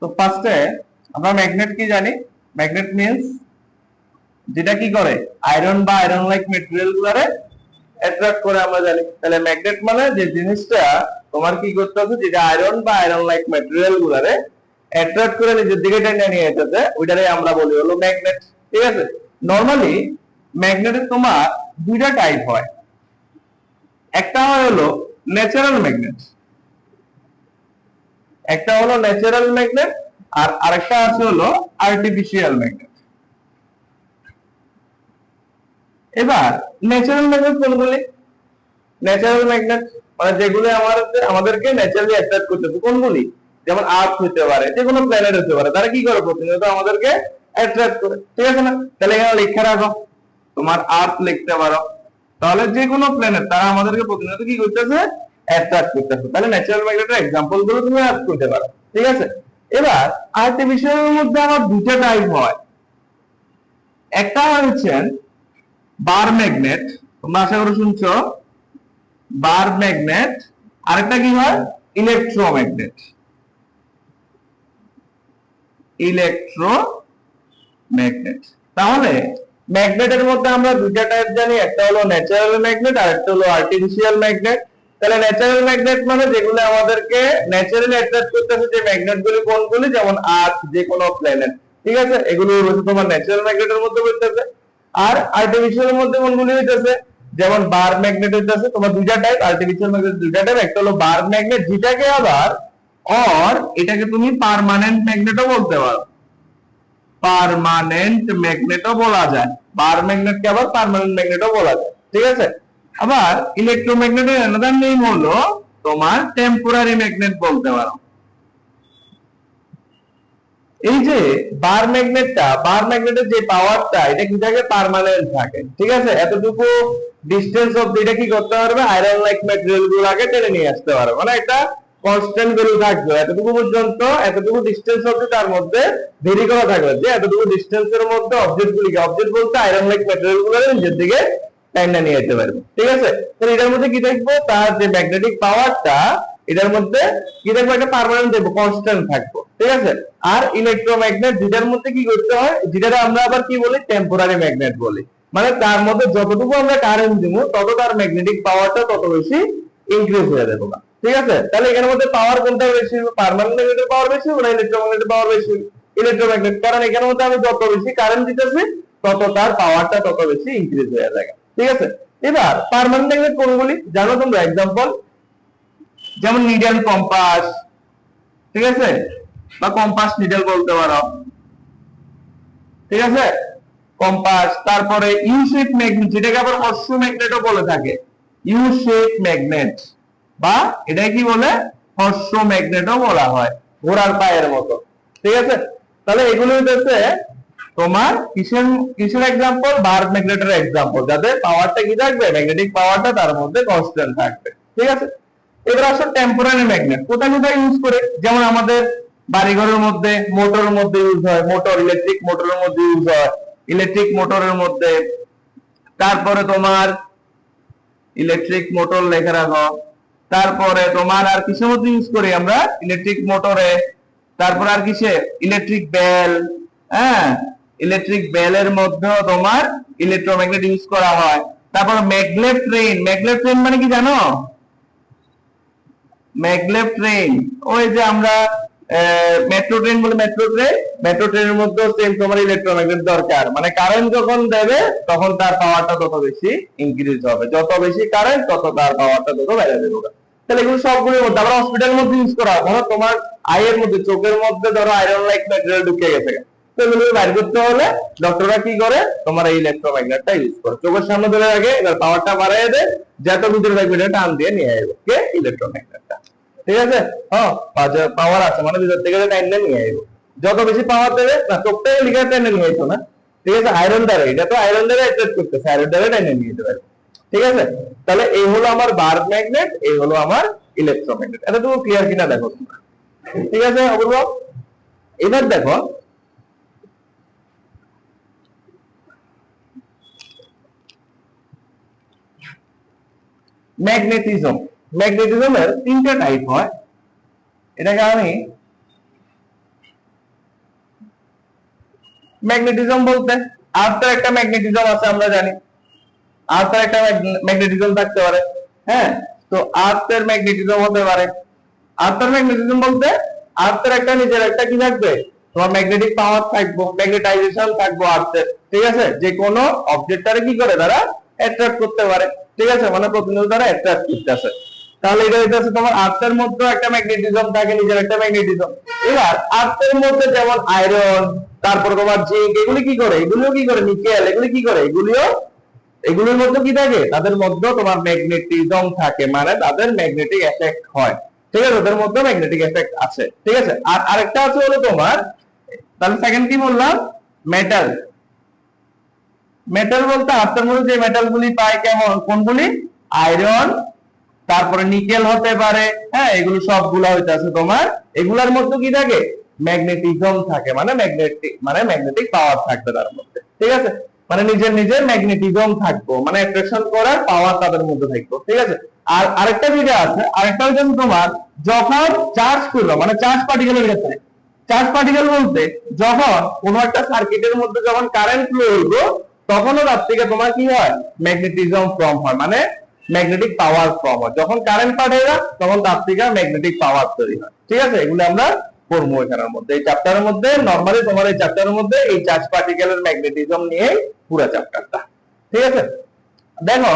তো ফার্স্টে আমরা ম্যাগনেট কি জানি? ম্যাগনেট মিন্স যেটা কি করে আয়রন বা আয়রন লাইক মেটেরিয়াল গুলারে অ্যাট্রাক্ট করে আমরা জানি। তাহলে ম্যাগনেট মানে যে জিনিসটা তোমার কি করতে হবে, যেটা আয়রন বা আয়রন লাইক মেটেরিয়াল গুলারে অ্যাট্রাক্ট করে নিজের দিকে টেনে নিয়ে যেতে, ওইটারে আমরা বলি হলো ম্যাগনেট। ঠিক আছে? নরমালি ম্যাগনেটের তোমার দুইটা টাইপ হয়। একটা হলো ন্যাচারাল ম্যাগনেট, একটা হলো ন্যাচারাল ম্যাগনেট, আর আরেকটা আছে হলো আর্টিফিশিয়াল ম্যাগনেট। এবার ন্যাচারাল ম্যাগনেট কোনগুলি? ন্যাচারাল ম্যাগনেট মানে যেগুলো আমাদেরকে ন্যাচারালি অ্যাট্রাক্ট করতেছে, কোনগুলি? যেমন আর্থ হতে পারে, যে কোনো প্ল্যানেট হতে পারে, তারা কি করে প্রতিনিয়ত আমাদেরকে অ্যাট্রাক্ট করে। ঠিক আছে না? তাহলে এখানে লিখে রাখো, তোমার আর্থ লিখতে পারো। তাহলে যে কোনো প্ল্যানেট তারা আমাদেরকে প্রতিনিয়ত কি করতেছে? অ্যাট্রাক্ট করতেছে। তাহলে ন্যাচারাল ম্যাগনেটের এক্সাম্পল গুলো তুমি অ্যাড করতে পারো। ঠিক আছে? এবার আর্টিফিশিয়ালের মধ্যে আমার দুটো টাইপ হয়। একটা হচ্ছে বার ম্যাগনেট, তোমরা আশা করি শুনছো বার ম্যাগনেট। আরেকটা কি হয়? ইলেকট্রোম্যাগনেট। ইলেকট্রোম্যাগনেট। তাহলে ম্যাগনেটের মধ্যে আমরা দুইটা টাইপ জানি, একটা হলো ন্যাচারাল ম্যাগনেট আর একটা হলো আর্টিফিশিয়াল ম্যাগনেট। তাহলে ন্যাচারাল ম্যাগনেট মানে যেগুলো আমাদেরকে ন্যাচারালি অ্যাট্রাক্ট করতেছে, যে ম্যাগনেট গুলি কোনগুলি? যেমন আর্থ, যে কোনো প্ল্যানেট। ঠিক আছে? এগুলো হচ্ছে তোমার ন্যাচারাল ম্যাগনেটের মধ্যে পড়তেছে। আর আর্টিফিশিয়াল এর মধ্যে কোনগুলি হইতেছে? যেমন বার ম্যাগনেট হইতেছে তোমার দুইটা টাইপ, আর্টিফিশিয়াল ম্যাগনেট দুইটা টাইপ। একটা হলো বার ম্যাগনেট, যেটাকে আবার এটাকে তুমি পার্মানেন্ট ম্যাগনেটও বলতে পারো, পার্মানেন্ট ম্যাগনেটও বলা যায়। বার ম্যাগনেটকে আবার পার্মানেন্ট ম্যাগনেটও বলা যায়। ঠিক আছে? আবার ইলেকট্রোম্যাগনেটের অ্যানাদার নেম হলো তোমার টেম্পোরারি ম্যাগনেট বলতে পারো। এই যে বার ম্যাগনেটের যে পাওয়ারটা, এটা কি থাকে? পার্মানেন্ট থাকে। ঠিক আছে? এতটুকু ডিসটেন্স অবধি এটা কি করতে পারবে? আয়রন লাইক ম্যাটেরিয়াল গুলোকে টেনে নিয়ে আসতে পারবে, মানে একটা কনস্ট্যান্ট ভ্যালু থাকবে এতটুকু পর্যন্ত, এতটুকু ডিসটেন্স অবধি তার মধ্যে ভেরি করা থাকবে, যে এতটুকু ডিসটেন্সের মধ্যে অবজেক্ট বলতে আয়রন লাইক ম্যাটেরিয়াল গুলো নিজের দিকে টাইনা নিয়ে যেতে পারবে। ঠিক আছে? তাহলে এটার মধ্যে কি থাকবে? তার যে ম্যাগনেটিক পাওয়ারটা, এটার মধ্যে কি থাকবে? একটা পার্মানেন্ট দেবো, কনস্ট্যান্ট থাকবো। ঠিক আছে? আর ইলেকট্রোম্যাগনেট, যেটার মধ্যে কি করতে হয়, যেটা আমরা আবার কি বলি? টেম্পোরারি ম্যাগনেট বলি। মানে তার মধ্যে যতটুকু আমরা কারেন্ট দিব, তত তার ম্যাগনেটিক পাওয়ারটা তত বেশি ইনক্রিজ হয়ে যাবে। ঠিক আছে? তাহলে এখানের মধ্যে পাওয়ার কোনটা বেশি? পার্মানেন্ট ম্যাগনেটের পাওয়ার বেশি না ইলেকট্রোম্যাগনেটের পাওয়ার বেশি? ইলেকট্রোম্যাগনেট, কারণ এখানের মধ্যে আমি যত বেশি কারেন্ট দিতেছি, তত তার পাওয়ারটা তত বেশি ইনক্রিজ হয়ে যাবে। ঠিক আছে? এবার পার্মানেন্ট ম্যাগনেট কোনগুলি জানো তোমরা? এক্সাম্পল যেমন নিডল কম্পাস। ঠিক আছে? বা কম্পাস নিডল বলতে পারো। ঠিক আছে? কম্পাস, তারপরে ইউ শেপ ম্যাগনেট, যেটাকে আবার অশ্ব ম্যাগনেটও বলে থাকে। ইউ শেপ ম্যাগনেট, বা এটা কি বলে? হর্ষ ম্যাগনেটও বলা হয়, ঘোড়ার পায়ের মতো। ঠিক আছে? তাহলে এগুলো হচ্ছে তোমার কিসের কিসের এক্সাম্পল? বার ম্যাগনেটের এক্সাম্পল, যাতে পাওয়ারটা কি থাকবে? ম্যাগনেটিক পাওয়ারটা তার মধ্যে কনস্ট্যান্ট থাকবে। ঠিক আছে? এবার আসো টেম্পোরারি ম্যাগনেট কোথায় কোথায় ইউজ করে। যেমন আমাদের বাড়িঘরের মধ্যে, মোটরের মধ্যে ইউজ হয়, মোটর ইলেকট্রিক মোটরের মধ্যে ইউজ হয়, ইলেকট্রিক মোটরের মধ্যে। তারপরে তোমার ইলেকট্রিক মোটর লেখা রাখো। তারপরে তোমার আর কিসের মধ্যে ইউজ করি আমরা? ইলেকট্রিক মোটরে। তারপর আর কিসে? Electric bell. হ্যাঁ, ইলেকট্রিক বেলের মধ্যেও তোমার ইলেকট্রোম্যাগনেট ইউজ করা হয়। তারপর ম্যাগলেভ ট্রেন। ম্যাগলেভ ট্রেন মানে কি জানো? ম্যাগলেভ ট্রেন, ওই যে আমরা মেট্রো ট্রেন বলে, মেট্রো ট্রেনের মধ্যে সেম তোমার ইলেকট্রোম্যাগনেট দরকার, মানে কারেন্ট যখন দেবে তখন তার পাওয়ারটা তত বেশি ইনক্রিজ হবে, যত বেশি কারেন্ট তত তার পাওয়ারটা তত বেড়ে যাবে। তাহলে এগুলো সবগুলোর মধ্যে আবার হসপিটালের মধ্যে ইউজ করা হয়। ধরো তোমার আইয়ের মধ্যে, চোখের মধ্যে ধরো আয়রন লাইক ম্যাটেরিয়াল ঢুকে গেছে, তো এগুলো বাইর করতে হলে ডক্টররা কি করে? তোমার এই ইলেকট্রোম্যাগনেটটা ইউজ করে, চোখের সামনে ধরে রাখে, এবার পাওয়ারটা বাড়ায় দেয়, যত ভিতরে থাকবে এটা টান দিয়ে নিয়ে আসবে কে? ইলেকট্রোম্যাগনেটটা। ঠিক আছে? হ্যাঁ, পাওয়ার আছে মানে ভিতর থেকে টাইনে নিয়ে আসবে। যত বেশি পাওয়ার দেবে না, চোখটাকে লিখে টাইনে নিয়ে আসো না। ঠিক আছে? আয়রন দ্বারা, এটা তো আয়রন দ্বারা অ্যাট্রাক্ট করতেছে, আয়রন দ্বারা টাইনে নিয়ে যেতে পারে। ঠিক আছে? তাহলে এই হলো আমার বার ম্যাগনেট, এই হলো আমার ইলেকট্রোম্যাগনেট। এটা তুমি ক্লিয়ার কিনা দেখো তোমরা। ঠিক আছে অপূর্ব? এবার দেখো ম্যাগনেটিজমের তিনটা টাইপ হয়। এটাকে আমি ম্যাগনেটিজম বলতে আর্থের একটা ম্যাগনেটিজম আছে আমরা জানি, আর্থের একটা ম্যাগনেটিজম থাকতে পারে। হ্যাঁ, তো আর্থের ম্যাগনেটিজম হতে পারে। আর্থের ম্যাগনেটিজম বলতে আর্থের একটা নিজের একটা কি থাকবে, তোমার ম্যাগনেটিক পাওয়ার থাকবে, ম্যাগনেটাইজেশন থাকবে আর্থের। ঠিক আছে, যে কোনো অবজেক্টটারে কি করে তারা অ্যাট্রাক্ট করতে পারে। ঠিক আছে, মানে প্রতিনিয়ত তারা অ্যাট্রাক্ট করতেছে। তাহলে এটা হইতেছে তোমার আর্থের মধ্যে একটা ম্যাগনেটিজম থাকে, নিজের একটা ম্যাগনেটিজম। এবার আর্থের মধ্যে যেমন আয়রন, তারপর তোমার জিঙ্ক, এগুলি কি করে, এগুলিও কি করে, নিকেল, এগুলি কি করে, এগুলির মধ্যে কি থাকে, তাদের মধ্যে তোমার ম্যাগনেটিজম থাকে, মানে তাদের ম্যাগনেটিক এফেক্ট হয়। ঠিক আছে, ওদের মধ্যে ম্যাগনেটিক এফেক্ট আছে। ঠিক আছে, আর আরেকটা আছে হলো তোমার, তাহলে সেকেন্ড কি বললাম, মেটাল। মেটাল বলতে আর্থের মধ্যে যে মেটাল গুলি পায়, কেমন, কোনগুলি, আয়রন, তারপরে নিকেল হতে পারে। হ্যাঁ, এগুলো সবগুলা হইতাছে তোমার, এগুলার মধ্যে কি থাকে, ম্যাগনেটিজম থাকে, মানে ম্যাগনেটিক পাওয়ার থাকবে তার মধ্যে। ঠিক আছে, মানে নিজের নিজের ম্যাগনেটিজম থাকবো, মানে অ্যাট্রাকশন করার পাওয়ার তাদের মধ্যে থাকবো। ঠিক আছে, আর আরেকটা যেটা আছে, আরেকটা হচ্ছে তোমার যখন চার্জ করলো, মানে চার্জ পার্টিকেলের ক্ষেত্রে, চার্জ পার্টিকেল বলতে যখন কোনো একটা সার্কিটের মধ্যে যখন কারেন্ট ফ্লো হইবো, তখনও তার থেকে তোমার কি হয়, ম্যাগনেটিজম ফর্ম হয়, মানে ম্যাগনেটিক পাওয়ার ফর্ম হয়। যখন কারেন্ট পাঠায় না, তখন তার থেকে ম্যাগনেটিক পাওয়ার তৈরি হয়। ঠিক আছে, এগুলো আমরা পড়বো এখানের মধ্যে, এই চ্যাপ্টারের মধ্যে। নরমালি তোমার এই চ্যাপ্টারের মধ্যে এই চার্জ পার্টিকেলের ম্যাগনেটিজম নিয়ে পুরো চ্যাপ্টারটা। ঠিক আছে, দেখো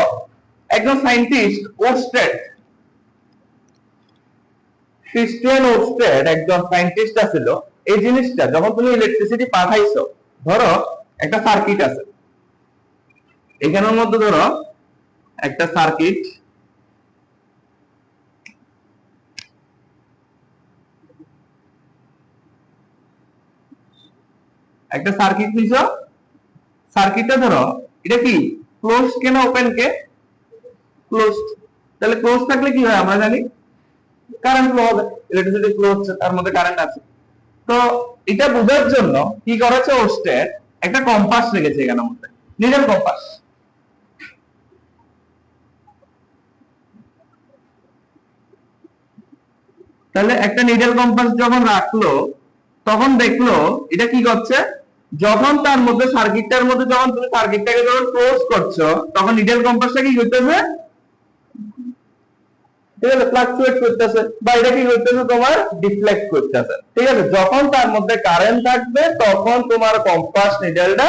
একজন সায়েন্টিস্ট ওরস্টেড, ক্রিস্টিয়ান ওরস্টেড একজন সায়েন্টিস্ট ছিল। এই জিনিসটা যখন তুমি ইলেকট্রিসিটি পাঠাইছো, ধরো একটা সার্কিট আছে, এখানের মধ্যে ধরো একটা সার্কিট, একটা সার্কিট নিছো, সার্কিটটা ধরো এটা কি ক্লোজ কে না ওপেন কে, ক্লোজ। তাহলে ক্লোজ থাকলে কি হয় আমরা জানি, কারেন্ট ফ্লো হবে, ইলেকট্রিসিটি ফ্লো হচ্ছে, তার মধ্যে কারেন্ট আছে। তো এটা বোঝার জন্য কি করেছে ওরস্টেড, একটা কম্পাস রেখেছে এখানের মধ্যে, নিজের কম্পাস। তাহলে একটা নিডেল কম্পাস যখন রাখলো, তখন দেখলো এটা কি করছে, যখন তার মধ্যে সার্কিটটার মধ্যে যখন তুমি সার্কিটটাকে যখন ক্লোজ করছো, তখন নিডেল কম্পাসটা কি করতেছে, ঠিক আছে, ফ্লাকচুয়েট করতেছে, বা এটা কি করতেছে, তোমার ডিফ্লেক্ট করতেছে। ঠিক আছে, যখন তার মধ্যে কারেন্ট থাকবে, তখন তোমার কম্পাস নিডেলটা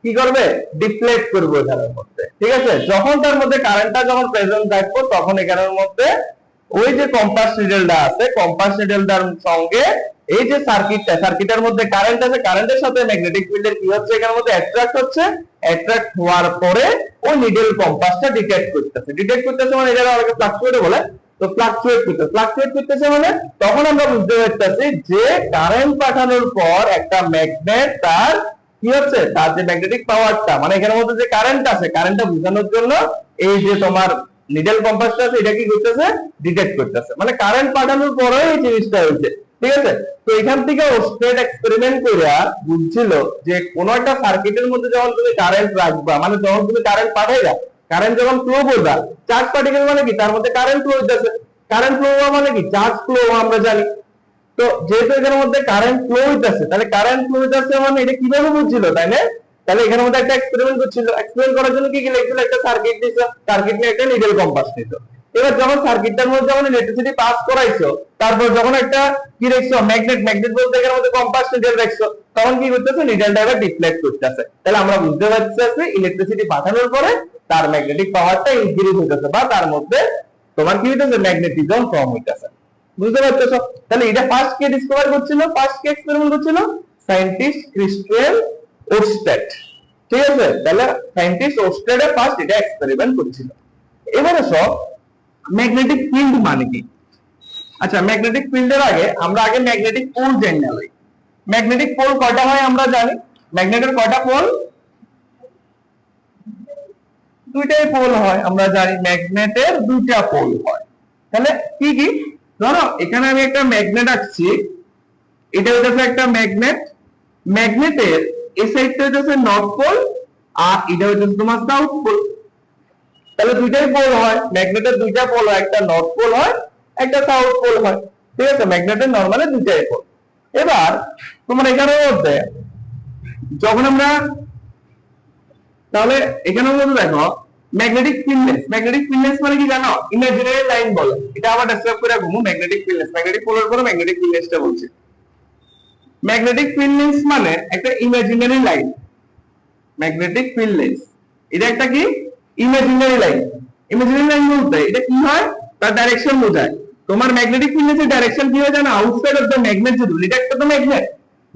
কি করবে, ডিফ্লেক্ট করবে এখানের মধ্যে। ঠিক আছে, যখন তার মধ্যে কারেন্টটা যখন প্রেজেন্ট থাকবে, তখন এখানের মধ্যে ওই যে কম্পাস নিডেলটা আছে, কম্পাস নিডেলটার সঙ্গে এই যে সার্কিটটা, সার্কিটের মধ্যে কারেন্ট আছে, কারেন্টের সাথে ম্যাগনেটিক ফিল্ডের কি হচ্ছে, এখানের মধ্যে অ্যাট্রাক্ট হচ্ছে। অ্যাট্রাক্ট হওয়ার পরে ওই নিডেল কম্পাসটা ডিটেক্ট করতেছে, মানে এটা অনেকে ফ্লাকচুয়েট বলে। তো ফ্লাকচুয়েট করতেছে মানে তখন আমরা বুঝতে পারতেছি যে কারেন্ট পাঠানোর পর একটা ম্যাগনেট তার কি হচ্ছে, তার যে ম্যাগনেটিক পাওয়ারটা, মানে এখানের মধ্যে যে কারেন্ট আছে, কারেন্টটা বোঝানোর জন্য এই যে তোমার নিডেল কম্পাসটা আছে, এটা কি করতেছে, ডিটেক্ট করতেছে, মানে কারেন্ট পাঠানোর পরে এই জিনিসটা হয়েছে। ঠিক আছে, তো এখান থেকে ওরস্টেড এক্সপেরিমেন্ট করে বুঝছিল যে কোন একটা সার্কিটের মধ্যে যখন তুমি কারেন্ট রাখবা, মানে যখন তুমি কারেন্ট পাঠাইবা, কারেন্ট যখন ফ্লো করবা, চার্জ পার্টিকেল মানে কি, তার মধ্যে কারেন্ট ফ্লো হইতেছে, কারেন্ট ফ্লো হওয়া মানে কি, চার্জ ফ্লো হওয়া আমরা জানি। তো যেহেতু এখানের মধ্যে কারেন্ট ফ্লো হইতেছে, তাহলে কারেন্ট ফ্লো হইতেছে মানে এটা কিভাবে বুঝছিল, তাই না? তাহলে এখানের মধ্যে একটা এক্সপেরিমেন্ট করছিল, এক্সপেরিমেন্ট করার জন্য কি কি লিখছিল, একটা সার্কিট দিছ, সার্কিট নিয়ে একটা নিডেল কম্পাস নিছো। এবার যখন সার্কিটটার মধ্যে যখন ইলেকট্রিসিটি পাস করাইছো, তারপর যখন একটা কি দেখছো, ম্যাগনেট বলতে এখানের মধ্যে কম্পাস নিডেল দেখছো, তখন কি করতেছে, নিডেলটা এবার ডিফ্লেক্ট করতেছে। তাহলে আমরা বুঝতে পারছি ইলেকট্রিসিটি পাঠানোর পরে তার ম্যাগনেটিক পাওয়ারটা ইনক্রিজ হইতেছে, বা তার মধ্যে তোমার কি হইতেছে, ম্যাগনেটিজম ফর্ম হইতেছে। বুঝতে পারতেছো? তাহলে এটা ফার্স্ট কে ডিসকভার করছিল, ফার্স্ট কে এক্সপেরিমেন্ট করছিল, সায়েন্টিস্ট ক্রিস্টিয়ান ওরস্টেড। ঠিক আছে, তাহলে সায়েন্টিস্ট ওরস্টেড ফার্স্ট এটা এক্সপেরিমেন্ট করছিল। এবারে সব ম্যাগনেটিক ফিল্ড মানে কি? আচ্ছা, ম্যাগনেটিক ফিল্ডের আগে আমরা ম্যাগনেটিক পোল জেনে লই। ম্যাগনেটিক পোল কয়টা হয় আমরা জানি, ম্যাগনেটের কয়টা পোল, দুইটাই পোল হয় আমরা জানি, ম্যাগনেটের দুইটা পোল হয়। তাহলে কি কি, ধরো এখানে আমি একটা ম্যাগনেট আঁকছি, এটা হচ্ছে একটা ম্যাগনেট, ম্যাগনেটের এই সাইডটা হচ্ছে নর্থ পোল, আর এটা হচ্ছে তোমার সাউথ পোল। তাহলে দুইটাই পোল হয়, ম্যাগনেটের দুইটা পোল হয়, একটা নর্থ পোল হয়, একটা সাউথ পোল হয়। ঠিক আছে, ম্যাগনেটের নরমালি দুইটাই পোল। এবার তোমার এখানের মধ্যে যখন আমরা তাহলে এখানের মধ্যে দেখো ম্যাগনেটিক ফিল্ডনেস মানে কি জানো? ইমাজিনারি লাইন বলে, এটা আবার ডেসক্রাইব করে রাখবো। ম্যাগনেটিক পোলার পরে ম্যাগনেটিক ফিল্ডনেসটা বলছি। ম্যাগনেটিক ফিল্ডনেস মানে একটা ইমাজিনারি লাইন। ম্যাগনেটিক ফিল্ডনেস এটা একটা কি ইমাজিনারি লাইন। ইমাজিনারি লাইন বলতে এটা কি হয়? তার ডাইরেকশন বোঝায়। তোমার ম্যাগনেটিক ফিল্ডনেসের ডাইরেকশন কি হয় জানো? আউটসাইড অফ দ্য ম্যাগনেট যদি, এটা একটা তো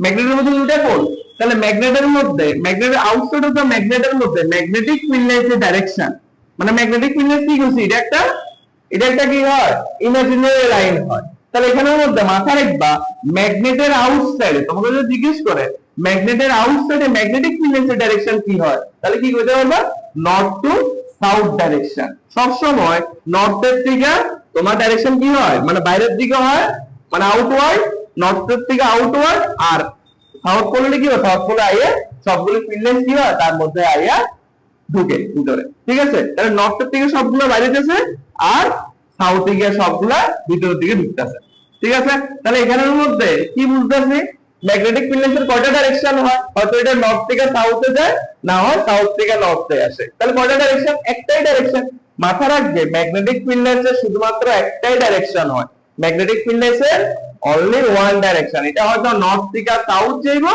ম্যাগনেটের মধ্যে দুটো কোণ, তাহলে ম্যাগনেটের আউটসাইড অফ দ্য ম্যাগনেটের মধ্যে ম্যাগনেটিক ফিল্ডনেসের ডাইরেকশন মানে ম্যাগনেটিক ফিল্ডনেস কি করছি, এটা একটা কি হয়? ইমাজিনারি লাইন হয়। তাহলে এখানের মধ্যে মাথা রাখবা ম্যাগনেটের আউটসাইডে, তোমাকে যদি জিজ্ঞেস করে ম্যাগনেটের আউটসাইডে ম্যাগনেটিক ফিল্ডনেসের ডাইরেকশন কি হয়, তাহলে কি করতে পারবা? North to south direction. সব সময় নর্থের থেকে তোমার ডাইরেকশন কি হয়, মানে বাইরের দিকে হয়, মানে আউটওয়ার্ড, নর্থের থেকে আউটওয়ার্ড। আর সাউথ পোলে কি হয়? সাউথ পোলে আইয়া সবগুলো ফিল্ডনেস কি হয় তার মধ্যে আইয়া ঢুকে ভিতরে। ঠিক আছে, তাহলে নর্থের থেকে সবগুলো বাইরে যেতেছে আর সাউথ থেকে সবগুলা ভিতরের দিকে ঢুকতেছে। ঠিক আছে, তাহলে এখানের মধ্যে কি বুঝতেছি? ম্যাগনেটিক ফিল্ডনেসের কয়টা ডাইরেকশন হয়? হয়তো এটা নর্থ থেকে সাউথে যায়, না হয় সাউথ থেকে নর্থে আসে। তাহলে কয়টা ডাইরেকশন? একটাই ডাইরেকশন। মাথা রাখবে ম্যাগনেটিক ফিল্ডনেসের শুধুমাত্র একটাই ডাইরেকশন হয়। ম্যাগনেটিক ফিল্ডনেসের অনলি ওয়ান ডাইরেকশন। এটা হয়তো নর্থ থেকে সাউথ যাইবো,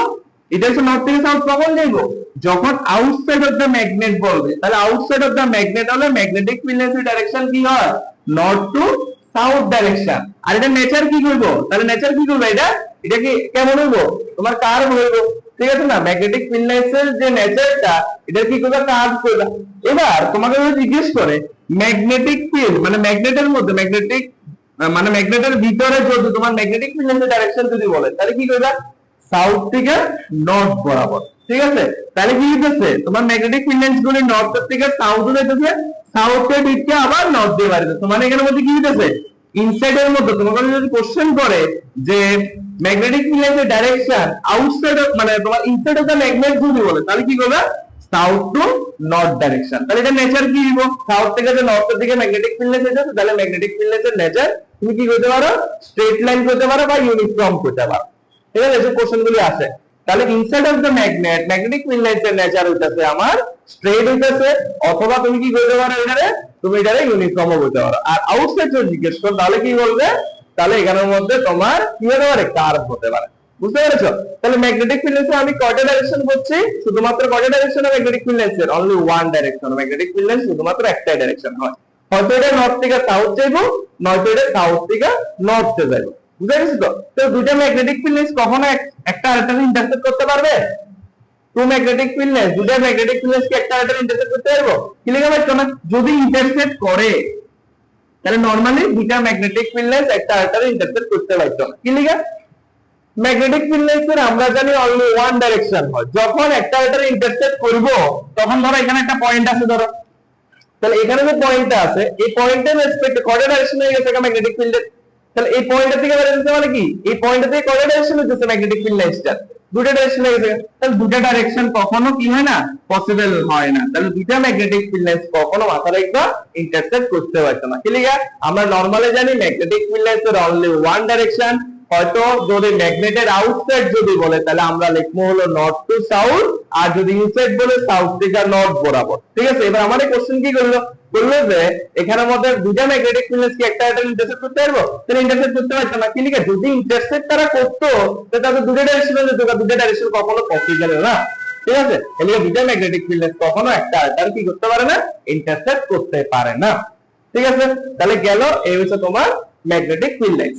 এটা হচ্ছে নর্থ থেকে সাউথ কখন যাইবো? যখন আউটসাইড অফ দ্য ম্যাগনেট বলবে। তাহলে আউটসাইড অফ দ্য ম্যাগনেট হলে ম্যাগনেটিক ফিল্ডনেসের ডাইরেকশন কি হয়? North to south direction. আর এটা নেচার কি করবো? তাহলে নেচার কি করবে? এটা কি কেমন হইবো? তোমার কার্ভ হইবো। ঠিক আছে না? ম্যাগনেটিক ফিল্ডনেসের যে নেচারটা, এটা কি করবে? কার্ভ করবে। এবার তোমাকে যদি জিজ্ঞেস করে ম্যাগনেটিক ফিল্ড মানে ম্যাগনেটের মধ্যে মানে ম্যাগনেটের ভিতরে যদি তোমার ম্যাগনেটিক ফিল্ডনেসের ডাইরেকশন যদি বলে, তাহলে কি করবে? সাউথ থেকে নর্থ বরাবর। ঠিক আছে, তাহলে কি হইতেছে? তোমার ম্যাগনেটিক ফিল্ডনেস গুলি নর্থ থেকে সাউথ হইতেছে, সাউথের দিকে আবার নর্থ দিয়ে বাড়িতেছে। মানে এখানের মধ্যে কি হইতেছে? ইনসাইডের মধ্যে তোমাকে যদি কোশ্চেন করে যে ম্যাগনেটিক ফিল্ডনেসের ডাইরেকশন আউটসাইড মানে তোমার ইনসাইড অফ দ্য ম্যাগনেট যদি বলে, তাহলে কি করবে? South to north direction. তাহলে এটা নেচার কি দিব? সাউথ থেকে যে নর্থের দিকে ম্যাগনেটিক ফিল্ডনেস হইতেছে, তাহলে ম্যাগনেটিক ফিল্ডনেসের নেচার তুমি কি করতে পারো? স্ট্রেট লাইন করতে পারো বা ইউনিফর্ম করতে পারো। ঠিক আছে, যে কোশ্চেন গুলি আছে। তাহলে ইনসাইড অফ দ্য ম্যাগনেটিক ফিল্ডনেসের নেচার হইতেছে আমার স্ট্রেট হইতেছে, অথবা তুমি কি করতে পারো? তুমি এটারে ইউনিফর্মও করতে পারো। আর আউটসাইড যদি জিজ্ঞেস করো, তাহলে কি বলবে? তাহলে এখানের মধ্যে তোমার কি হতে পারে? কার্ভ হতে পারে। বুঝতে পেরেছো? তাহলে ম্যাগনেটিক ফিল্ডনেসে আমি কয়টা ডাইরেকশন করছি? শুধুমাত্র কয়টা ডাইরেকশন ম্যাগনেটিক ফিল্ডনেসের? Only one direction. Magnetic field lines শুধুমাত্র একটাই ডাইরেকশন হয়। হয়তো এটা নর্থ থেকে সাউথ যাইবো, নয়তো এটা সাউথ থেকে নর্থে যাইবো। বুঝতে পেরেছো তো? তো দুইটা ম্যাগনেটিক ফিল্ডনেস কখনো একটা আরেকটাকে ইন্টারসেক্ট করতে পারবে? টু ম্যাগনেটিক ফিল্ডনেস, দুইটা ম্যাগনেটিক ফিল্ডনেস কি একটা আরেকটাকে ইন্টারসেক্ট করতে পারবো? কি লিখা পাচ্ছ না? যদি ইন্টারসেক্ট করে, তাহলে নরমালি দুইটা ম্যাগনেটিক ফিল্ডনেস একটা আরেকটাকে ইন্টারসেক্ট করতে পারতো না। কি লিখা? ম্যাগনেটিক ফিল্ডনেসের আমরা জানি অনলি ওয়ান ডাইরেকশন হয়। যখন একটা আরেকটাকে ইন্টারসেক্ট করব, তখন ধরো এখানে একটা পয়েন্ট আছে, ধরো তাহলে এখানে যে পয়েন্টটা আছে, এই পয়েন্টের রেসপেক্টে কয়টা ডাইরেকশন হয়ে গেছে ম্যাগনেটিক ফিল্ডের? তাহলে এই পয়েন্টের থেকে বের হচ্ছে মানে কি? এই পয়েন্টের থেকে কয়টা ডাইরেকশন হচ্ছে ম্যাগনেটিক ফিল্ড লাইনটা? দুটো ডাইরেকশন হয়ে গেছে। তাহলে দুটো ডাইরেকশন কখনো কি হয় না? পসিবল হয় না। তাহলে দুটো ম্যাগনেটিক ফিল্ড লাইন কখনো মাথা রাখবা ইন্টারসেক্ট করতে পারছে না। কি লিখা? আমরা নরমালি জানি ম্যাগনেটিক ফিল্ড লাইনের অনলি ওয়ান ডাইরেকশন। হয়তো যদি ম্যাগনেটের আউটসাইড যদি বলে, তাহলে আমরা লিখবো হলো নর্থ টু সাউথ, আর যদি ইনসাইড বলে সাউথ থেকে নর্থ বরাবর। ঠিক আছে, এবার আমাদের কোশ্চেন কি করলো যে এখানের মধ্যে দুইটা ম্যাগনেটিক ফিল্ডনেস কি একটা ইন্টারসেক্ট করতে পারবো? তাহলে ইন্টারসেক্ট করতে পারছে না। কি লিখে? যদি ইন্টারসেক্ট তারা করতো, তাহলে দুটো ডাইরেকশন হলে দুটো ডাইরেকশন কখনো পসিবল না। ঠিক আছে, এদিকে দুইটা ম্যাগনেটিক ফিল্ডনেস কখনো একটা আরেকটার কি করতে পারে না? ইন্টারসেক্ট করতে পারে না। ঠিক আছে, তাহলে গেল এই হচ্ছে তোমার ম্যাগনেটিক ফিল্ডনেস।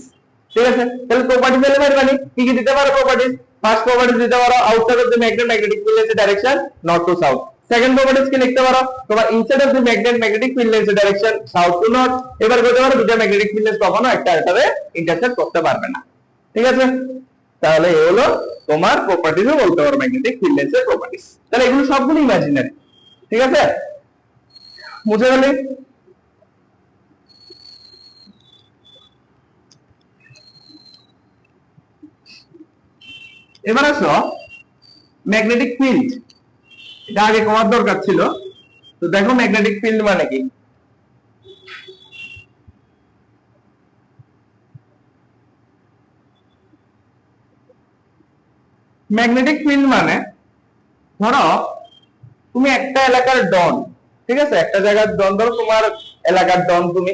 ঠিক আছে, তাহলে প্রপার্টিজ এলে মানে কি কি দিতে পারো? প্রপার্টিজ ফার্স্ট প্রপার্টিজ দিতে পারো outside of the magnetic field lines direction north to south. Second properties কি লিখতে পারো? তোমার inside of the magnetic field lines direction south to north. এবার বলতে পারো দুটো ম্যাগনেটিক ফিল্ডনেস কখনো একটা আরেকটারে ইন্টারসেক্ট করতে পারবে না। ঠিক আছে, তাহলে এই হলো তোমার প্রপার্টিজও বলতে পারো ম্যাগনেটিক ফিল্ডনেসের প্রপার্টিজ। তাহলে এগুলো সবগুলো ইমাজিনারি। ঠিক আছে, বুঝে গেলে? এবার আসো ম্যাগনেটিক ফিল্ড, এটা আগে করার দরকার ছিল। তো দেখো ম্যাগনেটিক ফিল্ড মানে কি? ম্যাগনেটিক ফিল্ড মানে ধরো তুমি একটা এলাকার ডন, ঠিক আছে, একটা জায়গার ডন, ধরো তোমার এলাকার ডন তুমি,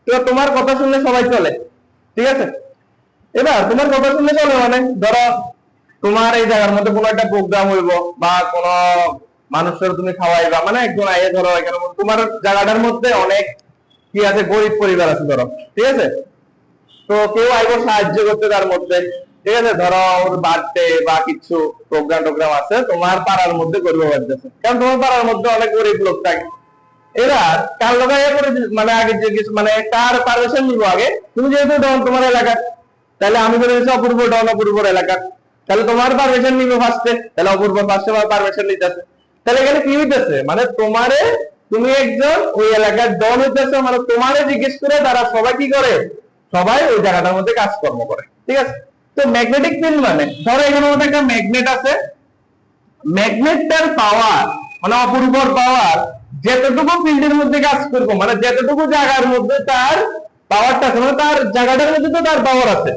তো তোমার কথা শুনলে সবাই চলে, ঠিক আছে। এবার তোমার কথা শুনলে চলে মানে ধরো তোমার এই জায়গার মধ্যে কোনো একটা প্রোগ্রাম হইব বা কোনো মানুষের তুমি খাওয়াইবা, মানে একজন আইয়ে ধরো এখানে তোমার জায়গাটার মধ্যে অনেক কি আছে, গরিব পরিবার আছে ধরো, ঠিক আছে। তো কেউ আইব সাহায্য করতে তার মধ্যে, ঠিক আছে, ধরো ওর বার্থডে বা কিছু প্রোগ্রাম টোগ্রাম আছে তোমার পাড়ার মধ্যে করবে বাড়তেছে, কারণ তোমার পাড়ার মধ্যে অনেক গরিব লোক থাকে। এরা কার লোকাইয়া করে মানে আগে যে কিছু মানে কার পারমিশন নিবো আগে, তুমি যেহেতু ডন তোমার এলাকার, তাহলে আমি বলে দিচ্ছি অপূর্ব ডন অপূর্বর এলাকার, তাহলে তোমার পারমিশন নিবো ফার্স্টে, তাহলে অপূর্ব ফার্স্টে পারমিশন নিতেছে। তাহলে এখানে কি হইতেছে, মানে তোমারে, তুমি একজন ওই এলাকার ডন হইতেছে, মানে তোমারে জিজ্ঞেস করে তারা সবাই কি করে, সবাই ওই জায়গাটার মধ্যে কাজকর্ম করে, ঠিক আছে। তো ম্যাগনেটিক ফিল্ড মানে ধরো এখানে মধ্যে একটা ম্যাগনেট আছে, ম্যাগনেটটার পাওয়ার মানে অপূর্বর পাওয়ার যতটুকু ফিল্ডের মধ্যে কাজ করবো, মানে যতটুকু জায়গার মধ্যে তার পাওয়ারটা আছে, মানে তার জায়গাটার মধ্যে তো তার পাওয়ার আছে,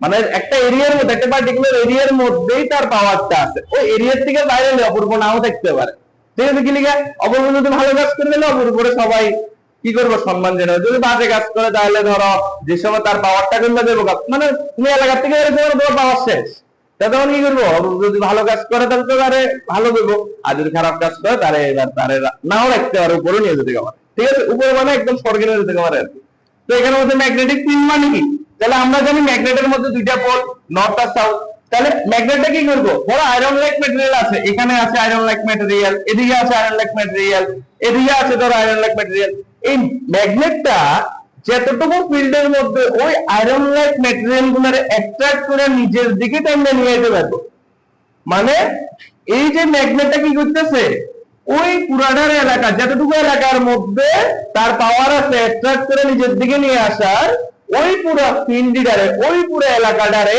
মানে একটা এরিয়ার মধ্যে, একটা পার্টিকুলার এরিয়ার মধ্যেই তার পাওয়ারটা আছে, ওই এরিয়ার থেকে বাইরে হলে অপূর্ব নাও থাকতে পারে, ঠিক আছে। কি লিখে অপূর্ব যদি ভালো কাজ করে দিলে অপূর্বরে সবাই কি করবো, সম্মান জানাবে। যদি বাজে কাজ করে তাহলে ধরো যে সময় তার পাওয়ারটা কমে দেবো, মানে তুমি এলাকা থেকে তোমার পাওয়ার শেষ, তখন কি করবো, যদি ভালো কাজ করে তাহলে তো তারে ভালো করবো, আর যদি খারাপ কাজ করে তারে এবার তারে নাও রাখতে পারে, উপরে নিয়ে যেতে পারে, ঠিক আছে, উপরে মানে একদম স্বর্গে নিয়ে যেতে পারে আর কি। তো এখানে মধ্যে ম্যাগনেটিক ফিল্ড মানে কি, তাহলে আমরা জানি ম্যাগনেটের মধ্যে দুইটা পোল, নর্থ আর সাউথ। তাহলে ম্যাগনেটটা কি করবো, ধরো আয়রন লাইক ম্যাটেরিয়াল আছে, এখানে আছে আয়রন লাইক ম্যাটেরিয়াল, এদিকে আছে আয়রন লাইক ম্যাটেরিয়াল, এদিকে আছে ধরো আয়রন লাইক ম্যাটেরিয়াল। এই ম্যাগনেটটা যতটুকু ফিল্ডের মধ্যে ওই আয়রন লাইক ম্যাটেরিয়াল গুলোর অ্যাট্রাক্ট করে নিজের দিকে টাইমে নিয়ে যেতে পারবে, মানে এই যে ম্যাগনেটটা কি করতেছে, ওই পুরাটার এলাকা যতটুকু এলাকার মধ্যে তার পাওয়ার আছে অ্যাট্রাক্ট করে নিজের দিকে নিয়ে আসার, ওই পুরো ফিল্ডটারে, ওই পুরো এলাকাটারে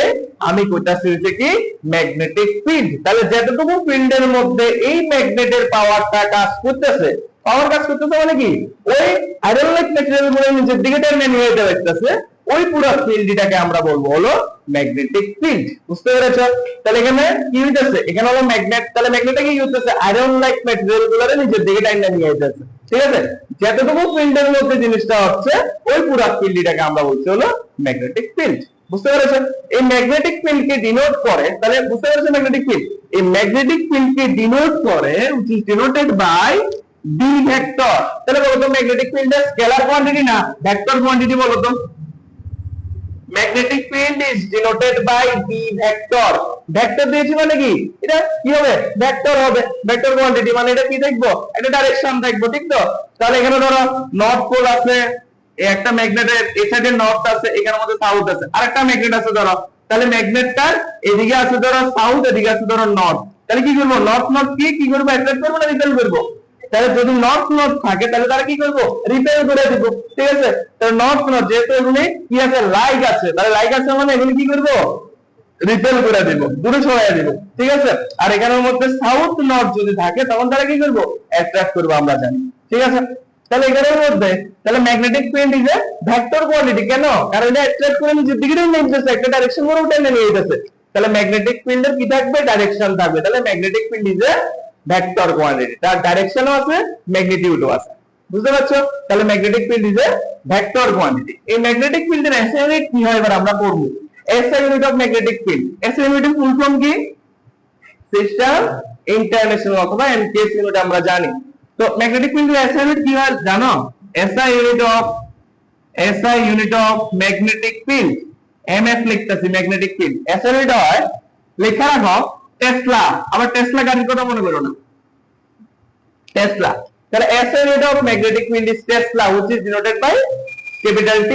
আমি কইতাছি হচ্ছে কি ম্যাগনেটিক ফিল্ড। তাহলে যতটুকু ফিল্ডের মধ্যে এই ম্যাগনেটের পাওয়ারটা কাজ করতেছে, পাওয়ার কাজ করতেছে মানে কি, ওই আয়রন লাইক ম্যাটেরিয়াল গুলো নিজের দিকে টেনে নিয়ে যেতে পারতেছে, ওই পুরো ফিল্ডটাকে আমরা বলবো হলো ম্যাগনেটিক ফিল্ড। বুঝতে পেরেছো? তাহলে এখানে কি হইতেছে, এখানে হলো ম্যাগনেট, তাহলে ম্যাগনেটটা কি হইতেছে, আয়রন লাইক ম্যাটেরিয়াল গুলোরে নিজের দিকে টেনে নিয়ে যেতেছে, ঠিক আছে। যতটুকু ফিল্ডের মধ্যে জিনিসটা হচ্ছে ওই পুরো ফিল্ডটাকে আমরা বলছি হলো ম্যাগনেটিক ফিল্ড। বুঝতে পেরেছেন? এই ম্যাগনেটিক ফিল্ড কে ডিনোট করে, তাহলে বুঝতে পেরেছেন ম্যাগনেটিক ফিল্ড, এই ম্যাগনেটিক ফিল্ড কে ডিনোট করে which is denoted by B vector. তাহলে বলো তো ম্যাগনেটিক ফিল্ড এর স্কেলার কোয়ান্টিটি না ভেক্টর কোয়ান্টিটি বলো তো। Magnetic field is denoted by B vector. Vector দিয়েছি মানে কি, এটা কি হবে, ভেক্টর হবে, ভেক্টর কোয়ান্টিটি মানে এটা কি দেখবো, একটা ডাইরেকশন দেখবো, ঠিক তো। তাহলে এখানে ধরো নর্থ পোল আছে, একটা ম্যাগনেটের এই সাইডে নর্থ আছে, এখানের মধ্যে সাউথ আছে, আরেকটা ম্যাগনেট আছে ধরো, তাহলে ম্যাগনেটটার এদিকে আছে ধরো সাউথ, এদিকে আছে ধরো নর্থ। তাহলে কি করবো, নর্থ নর্থ কি করবো, অ্যাট্রাক্ট করবো না রিপেল করবো। তাহলে যদি নর্থ নর্থ থাকে তাহলে তারা কি করবো, রিপেল করে দিব, ঠিক আছে। তাহলে নর্থ নর্থ যেহেতু এগুলি কি আছে, লাইক আছে, তাহলে লাইক আছে মানে এগুলি কি করবো, রিপেল করে দিব, দূরে সরাই দিব, ঠিক আছে। আর এখানের মধ্যে সাউথ নর্থ যদি থাকে তখন তারা কি করবো, অ্যাট্রাক্ট করবো, আমরা জানি, ঠিক আছে। তাহলে এখানের মধ্যে তাহলে magnetic field is a vector quantity, কেন, কারণ এটা অ্যাট্রাক্ট করে নিজের দিকে নিয়ে যেতেছে, একটা ডাইরেকশন করে টেনে নিয়ে যেতেছে। তাহলে ম্যাগনেটিক ফিল্ডের কি থাকবে, ডাইরেকশন থাকবে। তাহলে magnetic field is a vector quantity, তার ডাইরেকশনও আছে, ম্যাগনিটিউডও আছে। বুঝতে পারছো? তাহলে magnetic field is a vector quantity. এই ম্যাগনেটিক ফিল্ডের এসআই ইউনিট কি হয় এবার আমরা পড়ব। SI unit of magnetic field, SI ইউনিটের ফুল ফর্ম কি, সিস্টেম ইন্টারন্যাশনাল অথবা এমকেএস ইউনিট আমরা জানি। তো ম্যাগনেটিক ফিল্ডের এসআই ইউনিট কি হয় জানো, SI unit of magnetic field, MF লিখতেছি, ম্যাগনেটিক ফিল্ড এসআই ইউনিট হয়, লেখা রাখো টেসলা। আবার টেসলা গাড়ির কথা মনে করো না, টেসলা। তাহলে SI unit of magnetic field is Tesla which is denoted by capital T,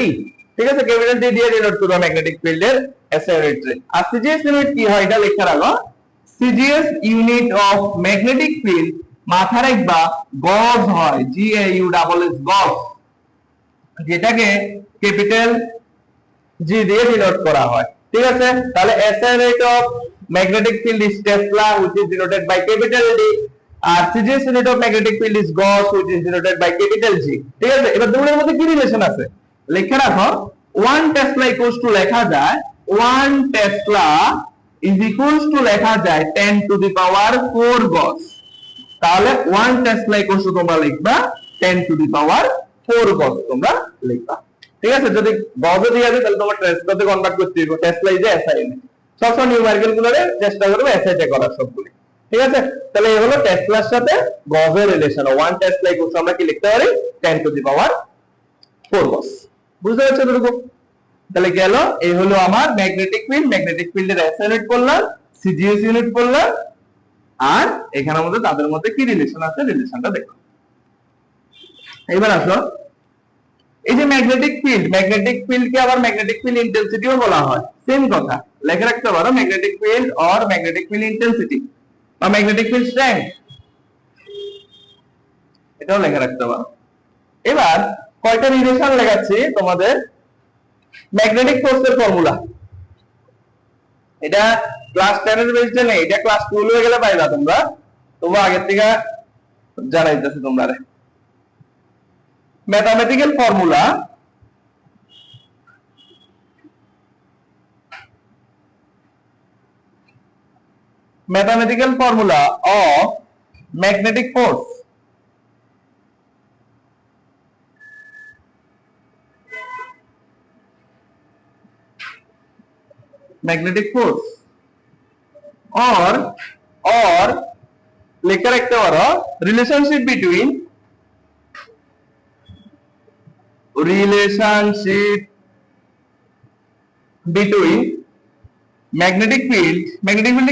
ঠিক আছে, ক্যাপিটাল T দিয়ে ডিনোট করব ম্যাগনেটিক ফিল্ডের SI unit। আর CGS ইউনিট কি হয় এটা লেখা রাখো, CGS unit of magnetic field মাথা রাখবা গজ হয়, GAUSS গজ, যেটাকে ক্যাপিটাল G দিয়ে ডিনোট করা হয়, ঠিক আছে। তাহলে SI unit of magnetic field is Tesla which is denoted by capital D, R CGS unit of magnetic field is Gauss which is denoted by capital G, ঠিক আছে। এবার দুটোর মধ্যে কি রিলেশন আছে লেখা রাখো, 1 টেসলা ইকুয়ালস টু লেখা যায় 1 টেসলা ইজ ইকুয়ালস টু লেখা যায় 10 টু দি পাওয়ার 4 গজ, তাহলে 1 টেসলা ইকুয়ালস টু তোমরা লিখবা 10 টু দি পাওয়ার 4 গজ তোমরা লিখবা। ঠিক আছে, যদি গজ দিয়ে আছে তাহলে তোমার টেসলাতে কনভার্ট করতে হবে, টেসলা ইজ এসআই। সবসময় নিউমেরিক্যাল গুলোরে চেষ্টা করবে এসআই তে করার সবগুলি। ঠিক আছে, তাহলে এই হলো টেসলার সাথে গজের রিলেশন। 1 টেসলা ইকুয়ালস আমরা কি লিখতে পারি 10 টু দি পাওয়ার 4 গজ। বুঝতে পারছো এতটুকু? তাহলে গেল, এই হলো আমার ম্যাগনেটিক ফিল্ড। ম্যাগনেটিক ফিল্ডের এসআই ইউনিট করলাম, সিজিএস ইউনিট করলাম, আর এখানের মধ্যে তাদের মধ্যে কি রিলেশন আছে রিলেশনটা দেখো। এবার আসো, এই যে ম্যাগনেটিক ফিল্ডকে আবার ম্যাগনেটিক ফিল্ড ইন্টেন্সিটিও বলা হয়। সেম কথা লেখা রাখতে পারো, magnetic field or magnetic field intensity বা ম্যাগনেটিক ফিল্ড স্ট্রেংথ, এটাও লেখা রাখতে পারো। এবার কয়টা রিলেশন লেখাচ্ছি তোমাদের। ম্যাগনেটিক ফোর্সের ফর্মুলা, এটা ক্লাস 10 এর বেসে নেই, এটা ক্লাস 12 হয়ে গেলে পাইবা তোমরা, তোমরা আগের থেকে জানাইতেছি তোমরা। Mathematical formula, mathematical formula of magnetic force. Magnetic force or লেখা রাখতে পারো relationship between ম্যাগনেটিক ফিল্ড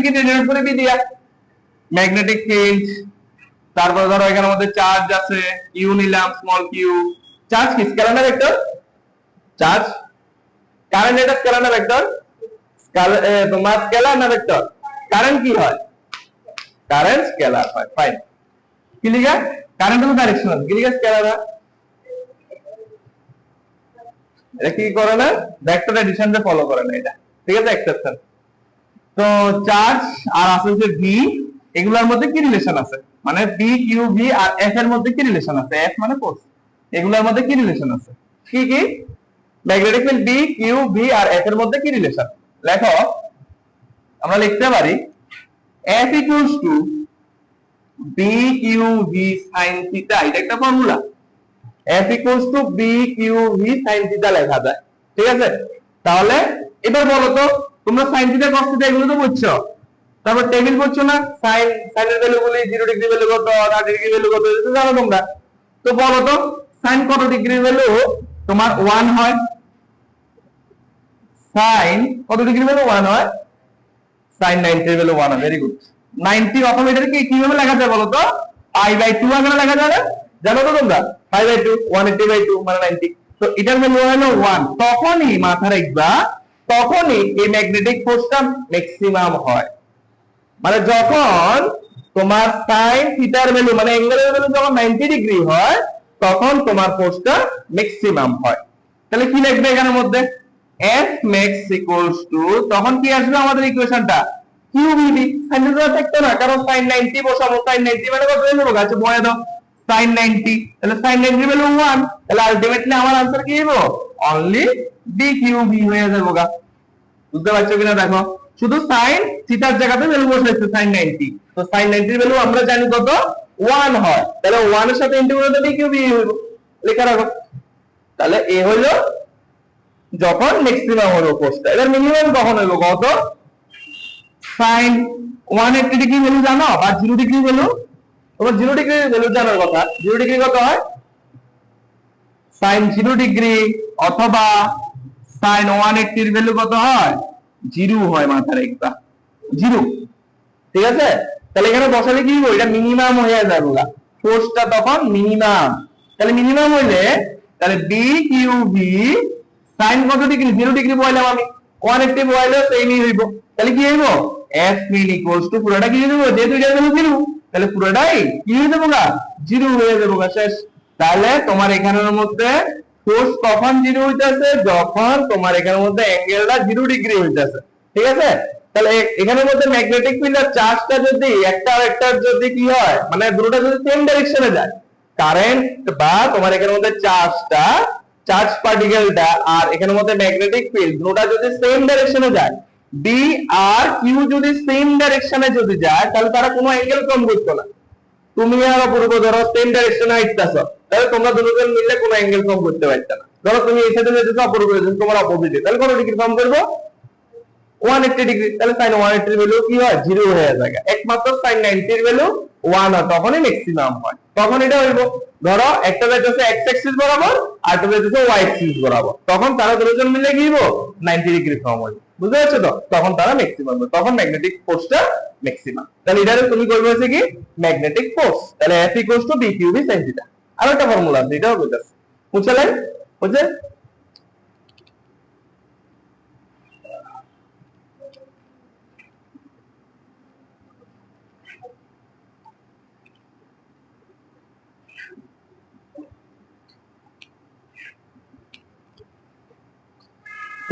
কি রিলেট করে দিয়া ম্যাগনেটিক ফিল্ড, তারপর ধরো এখানের মধ্যে চার্জ আছে, কিউ নিলাম, স্মল কিউ। চার্জ কি স্কেলার না ভেক্টর? চার্জ। কারেন্ট এটা স্কেলার না ভেক্টর? তোমার স্কেলার না ভেক্টর? কারেন্ট কি হয়? কারেন্ট স্কেলার হয়। ফাইন, কি লিখা? কারেন্ট হলো ডাইরেকশনাল, কি লিখা? স্কেলার হয়। এটা কি করে না, ভেক্টর এডিশনকে ফলো করে না এটা। ঠিক আছে, এক্সেপশন। তো চার্জ আর আছে যে ভি, এগুলোর মধ্যে কি রিলেশন আছে, মানে পি কিউ ভি আর এফ এর মধ্যে কি রিলেশন আছে? এফ মানে ফোর্স, এগুলোর মধ্যে কি রিলেশন আছে? কি কি? Magnetic field B q v আর এফ এর মধ্যে কি রিলেশন? লেখো, আমরা লিখতে পারি F equals to B q v sine theta, এটা একটা formula. F equals to B q v sine theta লেখা যায়। ঠিক আছে, তাহলে এবার বলো তো, তোমরা সাইন থিটা কস থিটা এগুলো তো বুঝছো, তারপর টেবিল পড়ছো না, সাইনের ভ্যালু গুলি 0 ডিগ্রি ভ্যালু কত, 30 ডিগ্রি ভ্যালু কত, এটা জানো তোমরা। তো বলো তো সাইন কত ডিগ্রি ভ্যালু তোমার 1 হয়? সাইন কত ডিগ্রি ভ্যালু 1 হয়? সাইন 90 এর ভ্যালু 1 হয়। Very good. 90 অথবা এটাকে কিভাবে লেখা যায় বলো তো? π/2 আকারে লেখা যাবে, জানো তো তোমরা? π/2 180/2 মানে 90। তো এটার ভ্যালু হলো 1। তখনই মাথা রাখবা, তখনই এই ম্যাগনেটিক ফোর্সটা ম্যাক্সিমাম হয়। মানে যখন তোমার সাইন থিটার ভ্যালু মানে অ্যাঙ্গেলের ভ্যালু যখন 90 ডিগ্রি হয়, তখন তোমার ফোর্সটা ম্যাক্সিমাম হয়। তাহলে কি লিখবে এখানের মধ্যে? F max equals to, তখন কি আসবে আমাদের ইকুয়েশনটা? QVB। সাইন থিটা থাকতো না, কারণ sin 90 বসাবো, sin 90 মানে কত হয়ে যাবে? গাছে বয়ে দাও sin 90, তাহলে sin 90 ভ্যালু 1, তাহলে আলটিমেটলি আমার आंसर কি হবে? অনলি DQV হয়ে যাবে গা। বুঝতে পারছো কিনা দেখো, শুধু sin থিটার জায়গাতে ভ্যালু বসাইছে sin 90। তো sin 90 এর ভ্যালু আমরা জানি কত? 1 হয়, তাহলে 1 এর সাথে ইন্টিগ্রেট করলে DQV হইব, লেখা রাখো। তাহলে এ হলো যখন ম্যাক্সিমাম হলো ফোর্সটা। এবার মিনিমাম কখন হইব কত? sin 180 ডিগ্রি ভ্যালু জানো আর 0 ডিগ্রি ভ্যালু? তোমার 0 ডিগ্রি ভ্যালু জানার কথা। 0 ডিগ্রি কত হয়? sin 0 ডিগ্রি অথবা sin 180 এর ভ্যালু কত হয়? 0 হয়, মাথা রাখবা 0। ঠিক আছে, তাহলে এখানে বসালে কি হবে? এটা মিনিমাম হয়ে যাবে গা, ফোর্সটা তখন মিনিমাম। তাহলে মিনিমাম হইলে তাহলে বি কিউ ভি sin কত ডিগ্রি? 0 ডিগ্রি বসাইলাম আমি, 180 বসাইলে সেমই হইব। তাহলে কি হইব? F min equals to পুরোটা কি হয়ে যাবে? যেহেতু এটা হলো 0, তাহলে পুরোটাই কি হয়ে যাবে গা? 0 হয়ে যাবে গা, শেষ। তাহলে তোমার এখানের মধ্যে ফোর্স কখন 0 হইতাছে? যখন তোমার এখানের মধ্যে অ্যাঙ্গেলটা 0 ডিগ্রি হইতাছে। ঠিক আছে, তাহলে এখানের মধ্যে ম্যাগনেটিক ফিল্ড আর চার্জটা যদি একটা আরেকটার যদি কি হয়, মানে দুটোটা যদি সেম ডাইরেকশনে যায়, কারেন্ট বা তোমার এখানের মধ্যে চার্জটা, চার্জ পার্টিকেলটা আর এখানের মধ্যে ম্যাগনেটিক ফিল্ড দুটোটা যদি সেম ডাইরেকশনে যায়, বি আর কিউ যদি সেম ডাইরেকশনে যদি যায় তাহলে তারা কোনো অ্যাঙ্গেল কম করতো না। তুমি আর অপূর্ব ধরো সেম ডাইরেকশনে আইতাছো, তাহলে তোমরা দুজন মিলে কোনো অ্যাঙ্গেল কম করতে পারতে না। ধরো তুমি এই সাইডে যেতেছো, অপূর্ব যেতেছো, তোমার অপোজিটে, তাহলে কত ডিগ্রি কম করবো? 180 ডিগ্রি। তাহলে sin 180 এর ভ্যালু কি হয়? 0 হয়ে যায়। একমাত্র sin 90 এর ভ্যালু 1 হয়, তখনই ম্যাক্সিমাম হয়। তখন এটা হইব, ধরো একটা যাইতেছে x অ্যাক্সিস বরাবর আর একটা যাইতেছে y অ্যাক্সিস বরাবর, তখন তারা দুজন মিলে কি হইব? 90 ডিগ্রি ফর্ম হইব। বুঝতে পারছো তো? তখন তারা ম্যাক্সিমাম হবে, তখন ম্যাগনেটিক ফোর্সটা ম্যাক্সিমাম। তাহলে এটারে তুমি করবে হচ্ছে কি ম্যাগনেটিক ফোর্স। তাহলে F = BQB sin θ। আর একটা ফর্মুলা আছে, এটাও বুঝাচ্ছি। বুঝলেন? বুঝছেন?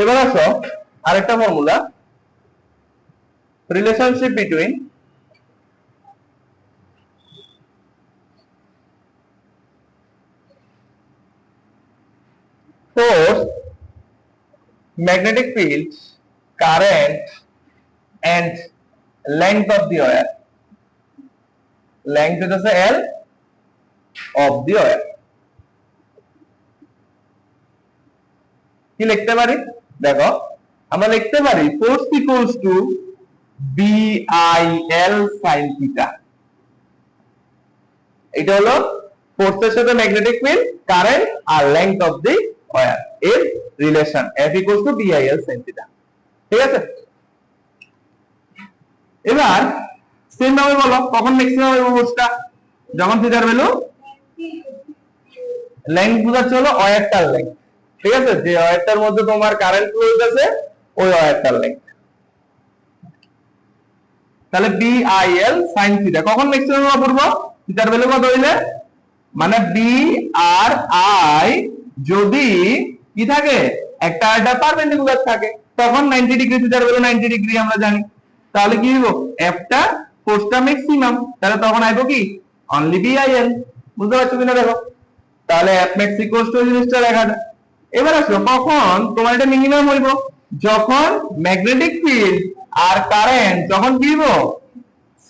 এবার আসো আরেকটা formula, relationship between force, magnetic field, current and length of the wire. Length is L of the wire. কি লিখতে পারি? দেখো আমরা লিখতে পারি force equals to BIL sin theta. এটা হলো ফোর্সের সাথে ম্যাগনেটিক ফিল্ড, কারেন্ট আর লেংথ অফ দি ওয়্যার এর relation. F = BIL sin theta. ঠিক আছে? এবার সেম ভাবে বলো কখন ম্যাক্সিমাম হবে ফোর্সটা? যখন থিটার ভ্যালু, লেংথ বোঝাচ্ছে হলো ওয়্যারটার লেংথ। ঠিক আছে? যে ওয়্যারটার মধ্যে তোমার কারেন্ট ফ্লো হইতাছে ওই ওয়্যারটার লেংথ। তাহলে BIL sin থিটা কখন ম্যাক্সিমাম হবে পূর্ব? থিটার ভ্যালু কত হইলে, মানে বি আর আই যদি কি থাকে, একটা আরেকটা পারপেন্ডিকুলার থাকে, তখন 90 ডিগ্রি, থিটার ভ্যালু 90 ডিগ্রি আমরা জানি। তাহলে কি হইব? এফটা ফোর্সটা ম্যাক্সিমাম, তাহলে তখন আইবো কি অনলি BIL। বুঝতে পারছো কিনা দেখো? তাহলে F max = জিনিসটা লেখা যায়। এবার আসো কখন তোমার এটা মিনিমাম হইব? যখন ম্যাগনেটিক ফিল্ড আর কারেন্ট যখন কি হইব?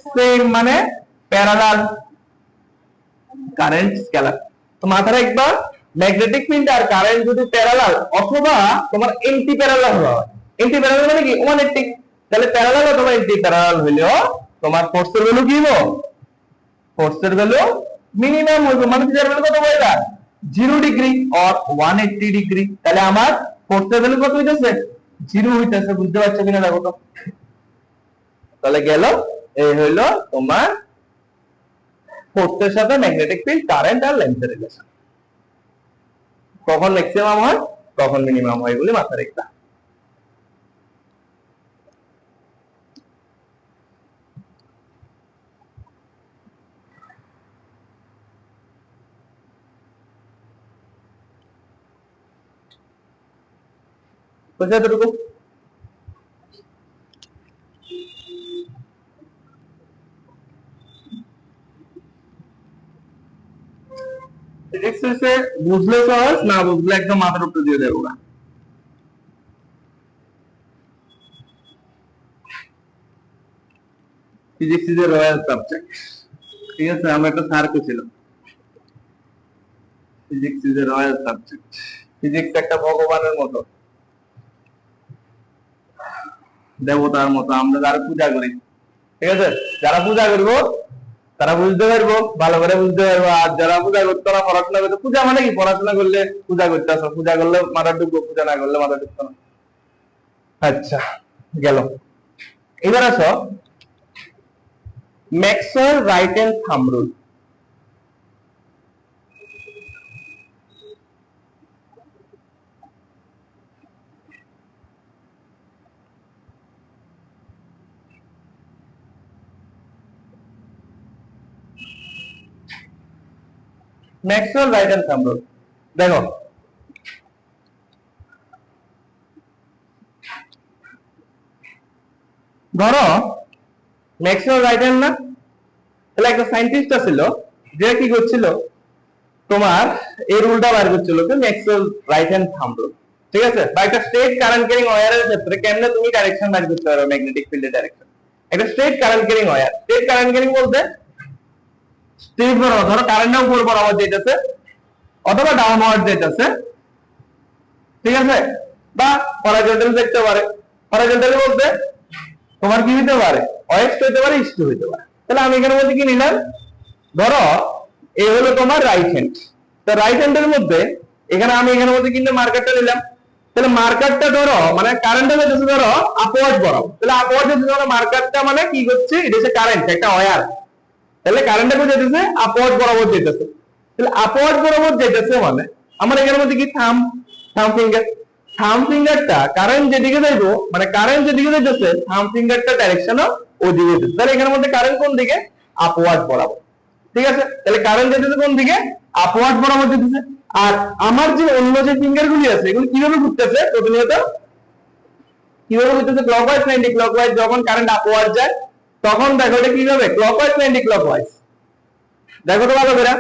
সেম, মানে প্যারালাল। কারেন্ট স্কেলার, তো মাথায় রাখবা ম্যাগনেটিক ফিল্ড আর কারেন্ট যদি প্যারালাল অথবা তোমার এন্টি প্যারালাল হয়। এন্টি প্যারালাল মানে কি 180। তাহলে প্যারালাল অথবা এন্টি প্যারালাল হইলেও তোমার ফোর্সের ভ্যালু কি হবে? ফোর্সের ভ্যালু মিনিমাম হইব, মানে থিটার ভ্যালু কত হইবা? 0 ডিগ্রি অর 180 ডিগ্রি। তাহলে আমার ফোর্সের ভ্যালু কত হইতাছে? 0 হইতাছে। বুঝতে পারছো কিনা দেখো তো? তাহলে গেল, এই হইলো তোমার ফোর্সের সাথে ম্যাগনেটিক ফিল্ড, কারেন্ট আর লেন্থের রিলেশন। কখন ম্যাক্সিমাম হয়, কখন মিনিমাম হয়, বলে মাথায় রাখবা। বুঝছো এতটুকু? ফিজিক্স হচ্ছে বুঝলে সহজ, না বুঝলে একদম মাথার উপর দিয়ে দেবো না। Physics is a royal subject. ঠিক আছে? আমরা একটা স্যার ছিল, physics is a royal subject. Physics একটা ভগবানের মতো, দেবতার মতো। আমরা যারা পূজা করি, ঠিক আছে, যারা পূজা করবো তারা বুঝতে পারবো, ভালো করে বুঝতে পারবো। আর যারা পূজা করতো না, পড়াশোনা করতো, পূজা মানে কি, পড়াশোনা করলে পূজা করতে আসো, পূজা করলে মাথা ঢুকবো, পূজা না করলে মাথা ঢুকতো না। আচ্ছা, গেল। এবার আসো Maxwell right hand thumb rule. Maxwell right hand thumb rule দেখো, ধরো ম্যাক্সওয়েল রাইট হ্যান্ড না, তাহলে একটা সায়েন্টিস্ট ছিল যে কি করছিল, তোমার এই রুলটা বার করছিল, Maxwell right hand thumb rule. ঠিক আছে, বা একটা স্ট্রেট কারেন্ট ক্যারিং ওয়্যারের ক্ষেত্রে কেমনে তুমি ডাইরেকশন বের করতে পারো ম্যাগনেটিক ফিল্ডের ডাইরেকশন। একটা straight current carrying wire, straight current carrying বলতে স্ট্রেট বরাবর ধরো কারেন্টটা উপর বরাবর যেতেছে অথবা ডাউনওয়ার্ড যেতেছে, ঠিক আছে, বা হরাইজন্টাল দেখতে পারে। হরাইজন্টাল বলতে তোমার কি হতে পারে, ওয়েস্ট হতে পারে, ইস্ট হতে পারে। তাহলে আমি এখানে মধ্যে কি নিলাম, ধরো এই হলো তোমার রাইট হ্যান্ড, তো রাইট হ্যান্ডের মধ্যে এখানে আমি এখানে মধ্যে কিন্তু মার্কারটা নিলাম। তাহলে মার্কারটা ধরো মানে কারেন্টটা যেতেছে ধরো আপওয়ার্ড বরাবর, তাহলে আপওয়ার্ড যেতেছে ধরো মার্কারটা মানে কি করছে, এটা হচ্ছে কারেন্ট, একটা ওয়্যার। তাহলে কারেন্টটা কোথায় যেতেছে, আপওয়ার্ড বরাবর যেতেছে। তাহলে আপওয়ার্ড বরাবর যেতেছে মানে আমার এখানের মধ্যে কি থাম ফিঙ্গার, থাম ফিঙ্গারটা কারেন্ট যেদিকে যাইবো মানে কারেন্ট যেদিকে যাইতেছে থাম ফিঙ্গারটা ডাইরেকশনও ওদিকে যেতেছে। তাহলে এখানের মধ্যে কারেন্ট কোন দিকে, আপওয়ার্ড বরাবর। ঠিক আছে, তাহলে কারেন্ট যেতেছে কোন দিকে, আপওয়ার্ড বরাবর যেতেছে। আর আমার যে অন্য যে ফিঙ্গার গুলি আছে এগুলো কিভাবে ঘুরতেছে, প্রতিনিয়ত কিভাবে ঘুরতেছে, ক্লকওয়াইজ না অ্যান্টি ক্লকওয়াইজ। যখন কারেন্ট আপওয়ার্ড যায় তখন দেখো এটা কিভাবে, ক্লকওয়াইজ না অ্যান্টি ক্লকওয়াইজ। দেখো তো ভালো করে,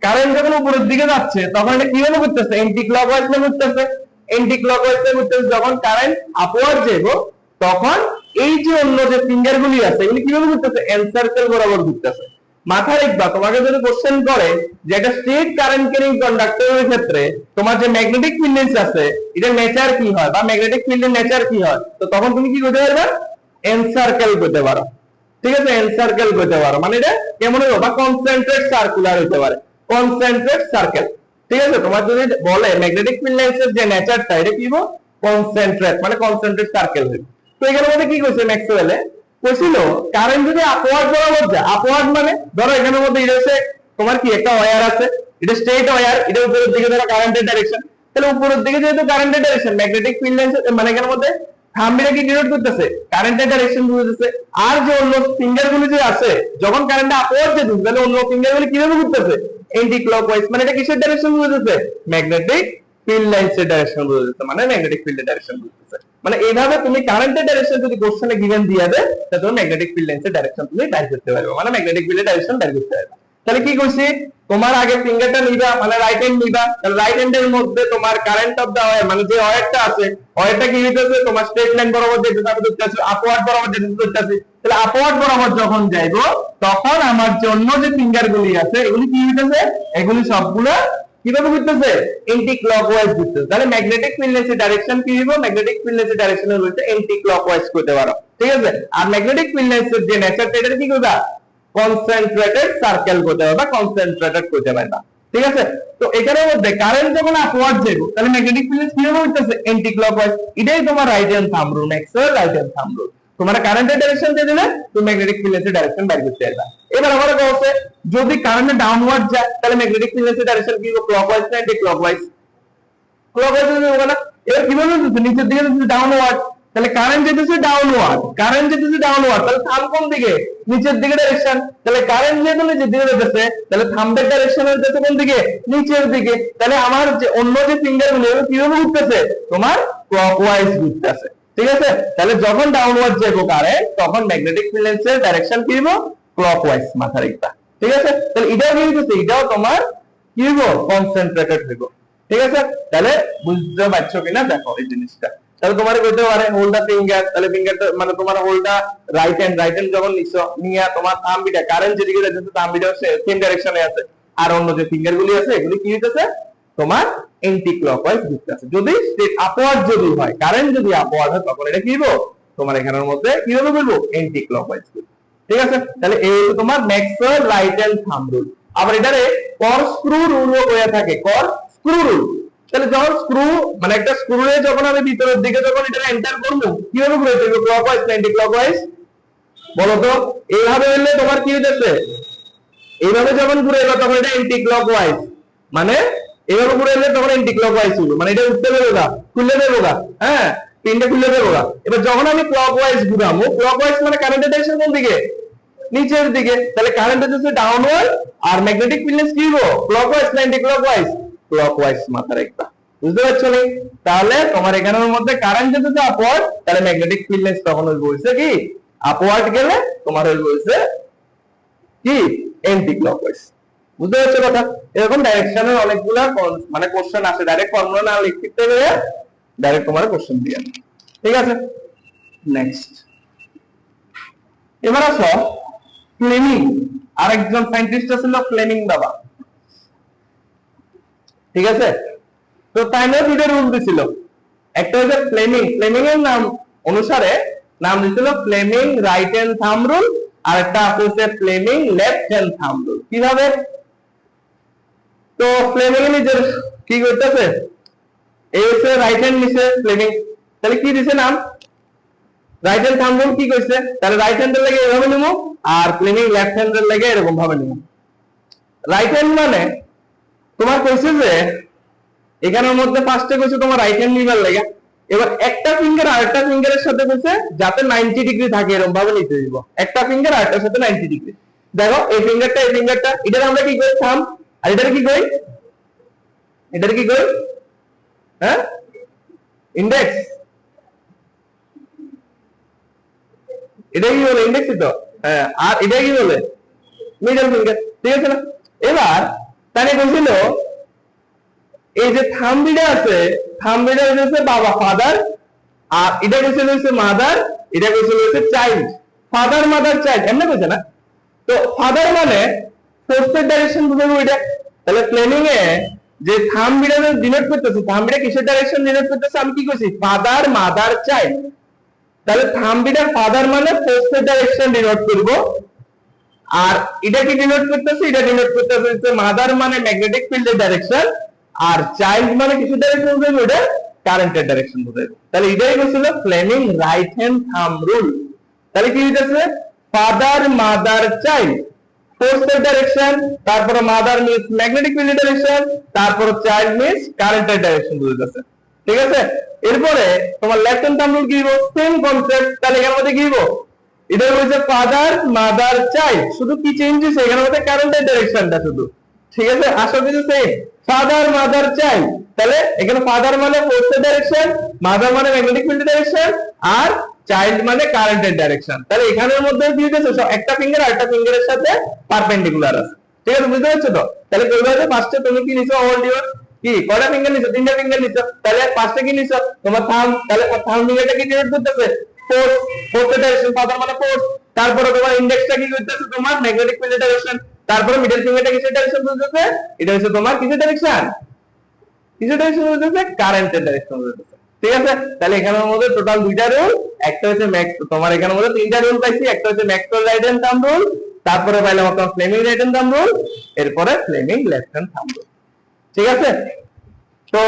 কারেন্ট যখন উপরের দিকে যাচ্ছে তখন এটা কিভাবে ঘুরতেছে, অ্যান্টি ক্লকওয়াইজ না ঘুরতেছে, অ্যান্টি ক্লকওয়াইজ না ঘুরতেছে। যখন কারেন্ট আপওয়ার্ড যাবে তখন এই যে অন্য যে ফিঙ্গার গুলি আছে এগুলি কিভাবে ঘুরতেছে, এন সার্কেল বরাবর ঘুরতেছে। মাথায় রাখবা, তোমাকে যদি কোশ্চেন করে যে একটা স্ট্রেট কারেন্ট ক্যারিং কন্ডাক্টরের ক্ষেত্রে তোমার যে ম্যাগনেটিক ফিল্ডেন্স আছে এটার নেচার কি হয় বা ম্যাগনেটিক ফিল্ডের নেচার কি হয়, তো তখন তুমি কি করতে পারবে, এন সার্কেল করতে পারো। ঠিক আছে, এন সার্কেল করতে পারো মানে এটা কেমন হবে, বা কনসেন্ট্রেট সার্কুলার হতে পারে, কনসেন্ট্রেট সার্কেল। ঠিক আছে, তোমার যদি বলে ম্যাগনেটিক ফিল্ডেন্সের যে নেচারটা এটা কি হবে, কনসেন্ট্রেট মানে কনসেন্ট্রেট সার্কেল হবে। তো এখানে মধ্যে কি কইছে ম্যাক্সওয়েলে, কইছিল কারেন্ট যদি আপওয়ার্ড বরাবর যায়, আপওয়ার্ড মানে ধরো এখানের মধ্যে এটা হচ্ছে তোমার কি একটা ওয়্যার আছে, এটা স্ট্রেট ওয়্যার, এটা উপরের দিকে ধরো কারেন্টের ডাইরেকশন। তাহলে উপরের দিকে যেহেতু কারেন্টের ডাইরেকশন, ম্যাগনেটিক ফিল্ডেন্স মানে এখানের মধ্যে থাম্বটা কি ডিনোট করতেছে, কারেন্টের ডাইরেকশন বুঝতেছে। আর যে অন্য ফিঙ্গার গুলো যে আছে যখন কারেন্ট আপওয়ার্ড যেতেছে তাহলে অন্য ফিঙ্গার গুলো কিভাবে ঘুরতেছে, অ্যান্টি ক্লকওয়াইজ। মানে এটা কিসের ডাইরেকশন বুঝতেছে, ম্যাগনেটিক ফিল্ড লাইনসের ডাইরেকশন বুঝতেছে, মানে ম্যাগনেটিক ফিল্ডের ডাইরেকশন বুঝতেছে। মানে এইভাবে তুমি কারেন্টের ডাইরেকশন যদি কোশ্চেনে গিভেন দিয়ে দেয় তাহলে তুমি ম্যাগনেটিক ফিল্ড লাইনসের ডাইরেকশন তুমি বের করতে পারবে, মানে ম্যাগনেটিক ফিল্ডের ডাইরেকশন বের করতে পারবে। তাহলে কি করছি, তোমার আগে ফিঙ্গারটা নিবা মানে রাইট হ্যান্ড নিবা, তাহলে রাইট হ্যান্ডের মধ্যে তোমার কারেন্ট অফ দা ওয়্যার মানে যে ওয়্যারটা আছে ওয়্যারটা কি হইতেছে তোমার স্ট্রেট লাইন বরাবর যেতে থাকবে, ধরতেছে আপওয়ার্ড বরাবর যেতে ধরতেছে। তাহলে আপওয়ার্ড বরাবর যখন যাইবো তখন আমার যে অন্য যে ফিঙ্গার গুলি আছে এগুলি কি হইতেছে, এগুলি সবগুলো কিভাবে ঘুরতেছে, অ্যান্টি ক্লকওয়াইজ ঘুরতেছে। তাহলে ম্যাগনেটিক ফিল্ড লাইনের ডাইরেকশন কি হবে, ম্যাগনেটিক ফিল্ড লাইনের ডাইরেকশন হচ্ছে অ্যান্টি ক্লকওয়াইজ করতে পারো। ঠিক আছে, আর ম্যাগনেটিক ফিল্ড লাইনের যে নেচারটা এটা কি করবা, কনসেন্ট্রেটেড সার্কেল করতে পারবা, কনসেন্ট্রেটেড করতে পারবা। ঠিক আছে, তো এখানের মধ্যে কারেন্ট যখন আপওয়ার্ড যাবে তাহলে ম্যাগনেটিক ফিল্ড কিভাবে হইতেছে, অ্যান্টি ক্লকওয়াইজ। এটাই তোমার right hand thumb rule, Maxwell right hand thumb rule. তোমার কারেন্টের ডাইরেকশন দিয়ে দিলে তুমি ম্যাগনেটিক ফিল্ডের ডাইরেকশন বের করতে পারবা। এবার আমরা বলতে যদি কারেন্ট ডাউনওয়ার্ড যায় তাহলে ম্যাগনেটিক ফিল্ডের ডাইরেকশন কি হবে, ক্লকওয়াইজ না অ্যান্টি ক্লকওয়াইজ, ক্লকওয়াইজ হবে না। এবার কিভাবে হচ্ছে, নিচের দিকে যাচ্ছে ডাউনওয়ার্ড, তাহলে কারেন্ট যেতেছে ডাউনওয়ার্ড, কারেন্ট যেতেছে ডাউনওয়ার্ড, তাহলে থাম্ব কোন দিকে, নিচের দিকে ডাইরেকশন। তাহলে কারেন্ট যেহেতু নিচের দিকে যেতেছে তাহলে থাম্বের ডাইরেকশন হচ্ছে কোন দিকে, নিচের দিকে। তাহলে আমার যে অন্য যে ফিঙ্গার গুলো কিভাবে ঘুরতেছে, তোমার ক্লকওয়াইজ ঘুরতেছে। ঠিক আছে, তাহলে যখন ডাউনওয়ার্ড যাবো কারেন্ট তখন ম্যাগনেটিক ফিল্ডের ডাইরেকশন কি হবে, ক্লকওয়াইজ, মাথা রাখবা। ঠিক আছে, তাহলে এটাও কি হইতেছে, এটাও তোমার কি হবে, কনসেন্ট্রেটেড হইব। ঠিক আছে, তাহলে বুঝতে পারছো কিনা দেখো এই জিনিসটা। তাহলে তোমার কইতে পারে হোল্ড দা ফিঙ্গার, তাহলে ফিঙ্গারটা মানে তোমার হোল্ডটা রাইট হ্যান্ড যখন নিছো নিয়া তোমার থাম্বটা কারেন্ট যেদিকে যাচ্ছে থাম্বটা সেম ডাইরেকশনে আছে, আর অন্য যে ফিঙ্গার গুলি আছে এগুলি কি হইতেছে, তোমার অ্যান্টি ক্লকওয়াইজ ঘুরতেছে। যদি স্টেট আপওয়ার্ড যদি হয়, কারেন্ট যদি আপওয়ার্ড হয় তখন এটা কি হবে, তোমার এখানের মধ্যে কি হবে বলবো, অ্যান্টি ক্লকওয়াইজ। ঠিক আছে, তাহলে এই তোমার Maxwell right hand thumb rule. আবার এটারে কর স্ক্রু রুলও হয়ে থাকে, কর স্ক্রু রুল। তাহলে যখন স্ক্রু মানে একটা স্ক্রুরে যখন আমি ভিতরের দিকে যখন এটা এন্টার করব কিভাবে ঘুরে যাবে, ক্লকওয়াইজ না অ্যান্টি ক্লকওয়াইজ, বলো তো। এইভাবে হলে তোমার কি হইতেছে, এইভাবে যখন ঘুরে এলো তখন এটা অ্যান্টি ক্লকওয়াইজ, মানে এইভাবে ঘুরে এলে তখন অ্যান্টি ক্লকওয়াইজ হলো, মানে এটা উঠতে দেবো গা, খুললে দেবো গা, হ্যাঁ পিনটা খুললে দেবো গা। এবার যখন আমি ক্লকওয়াইজ ঘুরাবো, ক্লকওয়াইজ মানে কারেন্টের ডাইরেকশন কোন দিকে, নিচের দিকে। তাহলে কারেন্ট হচ্ছে ডাউনওয়ার্ড, আর ম্যাগনেটিক ফিল্ড কি হবে, ক্লকওয়াইজ না অ্যান্টি ক্লকওয়াইজ, ক্লকওয়াইজ, মাথা রাখবা। বুঝতে পারছো নি? তাহলে তোমার এখানের মধ্যে কারেন্ট যেতে আপওয়ার্ড, তাহলে ম্যাগনেটিক ফিল্ড তখন বলছে কি আপওয়ার্ড গেলে তোমার বলছে কি অ্যান্টি ক্লকওয়াইজ। বুঝতে পারছো কথা? এরকম ডাইরেকশনের অনেকগুলা মানে কোশ্চেন আসে, ডাইরেক্ট ফর্মুলা না লিখতে গেলে ডাইরেক্ট তোমার কোশ্চেন দিয়ে। ঠিক আছে, নেক্সট। এবার আসো ফ্লেমিং, আরেকজন সায়েন্টিস্ট ছিল ফ্লেমিং বাবা। ঠিক আছে, তো তাইনের দুটো রুল দিছিল, একটা হচ্ছে ফ্লেমিং, ফ্লেমিং এর নাম অনুসারে নাম দিছিল Fleming right hand thumb rule, আর একটা আছে Fleming left hand thumb rule. কিভাবে? তো ফ্লেমিং নিজের কি করতেছে, এই হচ্ছে রাইট হ্যান্ড নিছে ফ্লেমিং, তাহলে কি দিছে নাম রাইট হ্যান্ড থাম্ব রুল। কি কইছে, তাহলে রাইট হ্যান্ডের লাগে এভাবে নিমু, আর ফ্লেমিং লেফট হ্যান্ডের লাগে এরকম ভাবে নিমু। রাইট হ্যান্ড মানে তোমার কইছে যে এখানের মধ্যে ফার্স্টে কইছে তোমার রাইট হ্যান্ড নিবার লাগে, এবার একটা ফিঙ্গার আরেকটা ফিঙ্গারের সাথে কইছে যাতে 90 ডিগ্রি থাকে এরকম ভাবে নিতে দিব, একটা ফিঙ্গার আরেকটার সাথে 90 ডিগ্রি। দেখো এই ফিঙ্গারটা এটা আমরা কি কই থাম্ব, আর এটার কি কই, এটার কি কই, হ্যাঁ ইন্ডেক্স, এটা কি বলে ইন্ডেক্স তো, হ্যাঁ, আর এটা কি বলে মিডল ফিঙ্গার। ঠিক আছে না? এবার তাহলে বলছিল এই যে থাম্বিটা আছে, থাম্বিটা হচ্ছে বাবা ফাদার, আর এটা হচ্ছে মাদার, এটা হচ্ছে চাইল্ড। ফাদার মাদার চাইল্ড এমন কইছে না? তো ফাদার মানে ফোর্থের ডাইরেকশন বুঝাবো এটা। তাহলে প্ল্যানিং এ যে থাম্বিটা ডিনোট করতেছে, থাম্বিটা কিসের ডাইরেকশন ডিনোট করতেছে, আমি কি কইছি ফাদার মাদার চাইল্ড। তাহলে থাম্বিটা ফাদার মানে ফোর্থের ডাইরেকশন ডিনোট করব, আর এটা কি ডিনোট করতেছে, এটা ডিনোট করতেছে মাদার মানে ম্যাগনেটিক ফিল্ডের ডাইরেকশন, আর চাইল্ড মানে কিছু ডাইরেকশন বুঝাবে, ওটা কারেন্টের ডাইরেকশন বুঝাবে। তাহলে এটাই বলছিল Fleming right hand thumb rule. তাহলে কি হইতেছে ফাদার মাদার চাইল্ড ফোর্সের ডাইরেকশন, তারপরে মাদার মিন্স ম্যাগনেটিক ফিল্ডের ডাইরেকশন, তারপরে চাইল্ড মিন্স কারেন্টের ডাইরেকশন বুঝাইতেছে। ঠিক আছে, এরপরে তোমার লেফট হ্যান্ড থাম্ব রুল কি হবে, সেম কনসেপ্ট। তাহলে এর মধ্যে কি হবে, এটা হচ্ছে ফাদার মাদার চাইল্ড, শুধু কি চেঞ্জ হয়েছে এখানের মধ্যে কারেন্টের ডাইরেকশনটা শুধু। ঠিক আছে, আসলে কিছু সেম ফাদার মাদার চাইল্ড। তাহলে এখানে ফাদার মানে ফোর্সের ডাইরেকশন, মাদার মানে ম্যাগনেটিক ফিল্ডের ডাইরেকশন, আর চাইল্ড মানে কারেন্টের ডাইরেকশন। তাহলে এখানের মধ্যে কি হচ্ছে একটা ফিঙ্গার আরেকটা ফিঙ্গারের সাথে পারপেন্ডিকুলার আছে। ঠিক আছে, বুঝতে পারছো তো? তাহলে কইবারে ফার্স্টে তুমি কি নিছো, হোল্ড ইউর কি কয়টা ফিঙ্গার নিছো, তিনটা ফিঙ্গার নিছো, তাহলে ফার্স্টে কি নিছো তোমার থাম্ব, তাহলে থাম্ব ফিঙ্গারটা কি ডিনোট করতেছে ফোর্স, ফোর্সের ডাইরেকশন ফাদার মানে ফোর্স, তারপরে তোমার ইন্ডেক্সটা কি করতেছে তোমার ম্যাগনেটিক ফিল্ডের ডাইরেকশন, তারপরে মিডল ফিঙ্গারটা কিসের ডাইরেকশন বুঝতেছে, এটা হচ্ছে তোমার কিসের ডাইরেকশন, কিসের ডাইরেকশন বুঝতেছে কারেন্টের ডাইরেকশন বুঝতেছে। ঠিক আছে, তাহলে এখানের মধ্যে টোটাল দুইটা রুল, একটা হচ্ছে তোমার এখানের মধ্যে তিনটা রুল পাইছি, একটা হচ্ছে Maxwell right hand thumb rule, তারপরে পাইলাম আপনার Fleming right hand thumb rule, এরপরে Fleming left hand thumb rule. ঠিক আছে, তো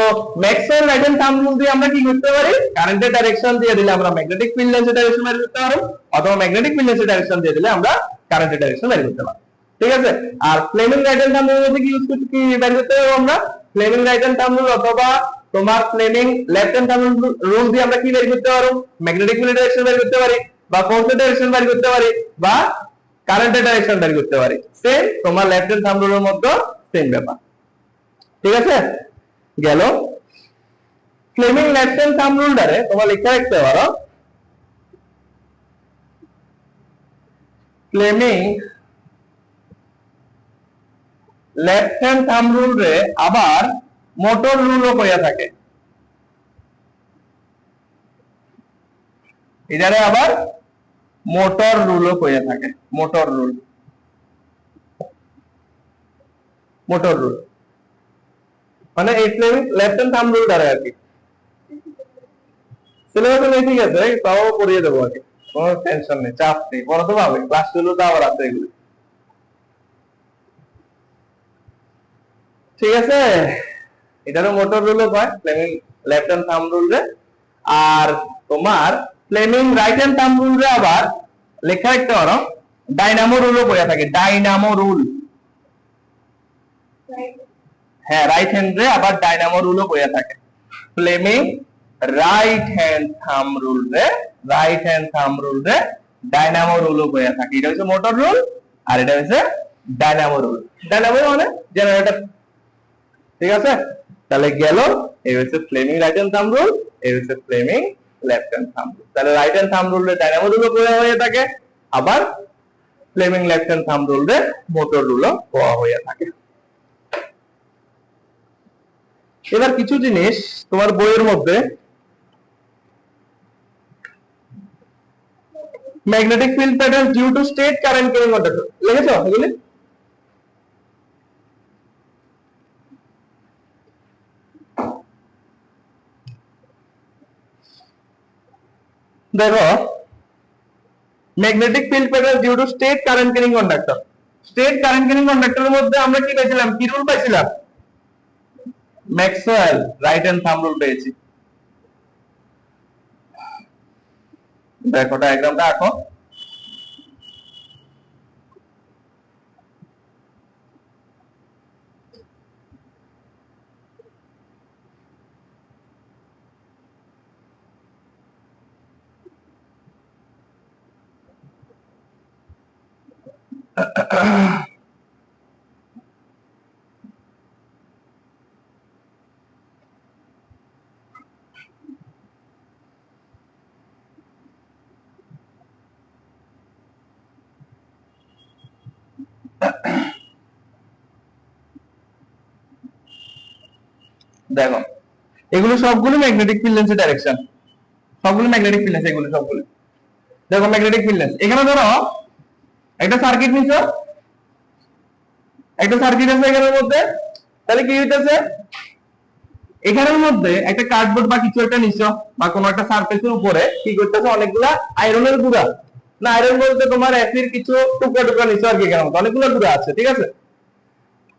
Maxwell right hand thumb rule দিয়ে আমরা কি করতে পারি, কারেন্টের ডাইরেকশন দিয়ে দিলে আমরা ম্যাগনেটিক ফিল্ড লেন্সের ডাইরেকশন বের করতে পারবো, অথবা ম্যাগনেটিক ফিল্ড লেন্সের ডাইরেকশন দিয়ে দিলে আমরা কারেন্টের ডাইরেকশন বের করতে পারবো। ঠিক আছে, আর Fleming right hand thumb rule কি ইউজ করতে, কি বের করতে পারবো আমরা Fleming right hand thumb rule অথবা তোমার Fleming left hand thumb rule দিয়ে আমরা কি বের করতে পারবো, ম্যাগনেটিক ফিল্ড ডাইরেকশন বের করতে পারি, বা ফোর্সের ডাইরেকশন বের করতে পারি, বা কারেন্টের ডাইরেকশন বের করতে পারি। সেম তোমার লেফট হ্যান্ড থাম্ব রুলের মধ্যে সেম ব্যাপার। ঠিক আছে, গেল ফ্লেমিং লেফট হ্যান্ড থাম্ব রুলটারে তোমরা লিখে রাখতে পারো Fleming left hand thumb rule রে আবার মোটর রুলও কইয়া থাকে, এটারে আবার মোটর রুলও কইয়া থাকে, মোটর রুল, মোটর রুল মানে এই Fleming left hand thumb rule দ্বারা আর কি। সিলেবাসে নেই, ঠিক আছে, তাও পড়িয়ে দেবো আর কি, কোনো টেনশন নেই, চাপ নেই, পড়াতে পারবে, ক্লাস গুলো তো আবার আছে এগুলো। ঠিক আছে, এটারও মোটর রুলও কয় Fleming left hand thumb rule রে, আর তোমার Fleming right hand thumb rule রে আবার লেখা রাখতে পারো ডাইনামো রুলও কইয়া থাকে, ডাইনামো রুল। হ্যাঁ, রাইট হ্যান্ড রে আবার ডাইনামো রুলও কইয়া থাকে। Fleming right hand thumb rule রে, রাইট হ্যান্ড থাম্ব রুল রে ডাইনামো রুলও কইয়া থাকে। এটা হচ্ছে মোটর রুল, আর এটা হচ্ছে ডাইনামো রুল। ডাইনামো মানে জেনারেটর। ঠিক আছে, তাহলে গেল এই হচ্ছে Fleming right hand thumb rule, এই হচ্ছে Fleming left hand thumb rule. তাহলে রাইট হ্যান্ড থাম্ব রুল রে ডাইনামো রুলও কয়া হয়ে থাকে, আবার Fleming left hand thumb rule রে মোটর রুলও কয়া হয়ে থাকে। এবার কিছু জিনিস তোমার বইয়ের মধ্যে magnetic field pattern due to straight current carrying conductor, লিখেছো এগুলি? দেখো magnetic field pattern due to straight current carrying conductor, straight current carrying কন্ডাক্টরের মধ্যে আমরা কি পেয়েছিলাম, কি রুল পাইছিলাম? Maxwell right hand thumb rule পেয়েছি। দেখো ডায়াগ্রামটা আঁকো। দেখো এগুলো সবগুলো ম্যাগনেটিক ফিল্ড লেন্সের ডাইরেকশন, সবগুলো ম্যাগনেটিক ফিল্ড লেন্স, এগুলো সবগুলো। দেখো ম্যাগনেটিক ফিল্ড লেন্স, এখানে ধরো একটা সার্কিট নিছো, একটা সার্কিট আছে এখানের মধ্যে, তাহলে কি হইতেছে, এখানের মধ্যে একটা কার্ডবোর্ড বা কিছু একটা নিছো বা কোনো একটা সারফেসের উপরে কি করতেছে, অনেকগুলা আয়রনের গুঁড়া, না আয়রন বলতে তোমার অ্যাসিড কিছু টুকরা টুকরা নিছো আর কি, এখানে অনেকগুলো গুঁড়া আছে, ঠিক আছে?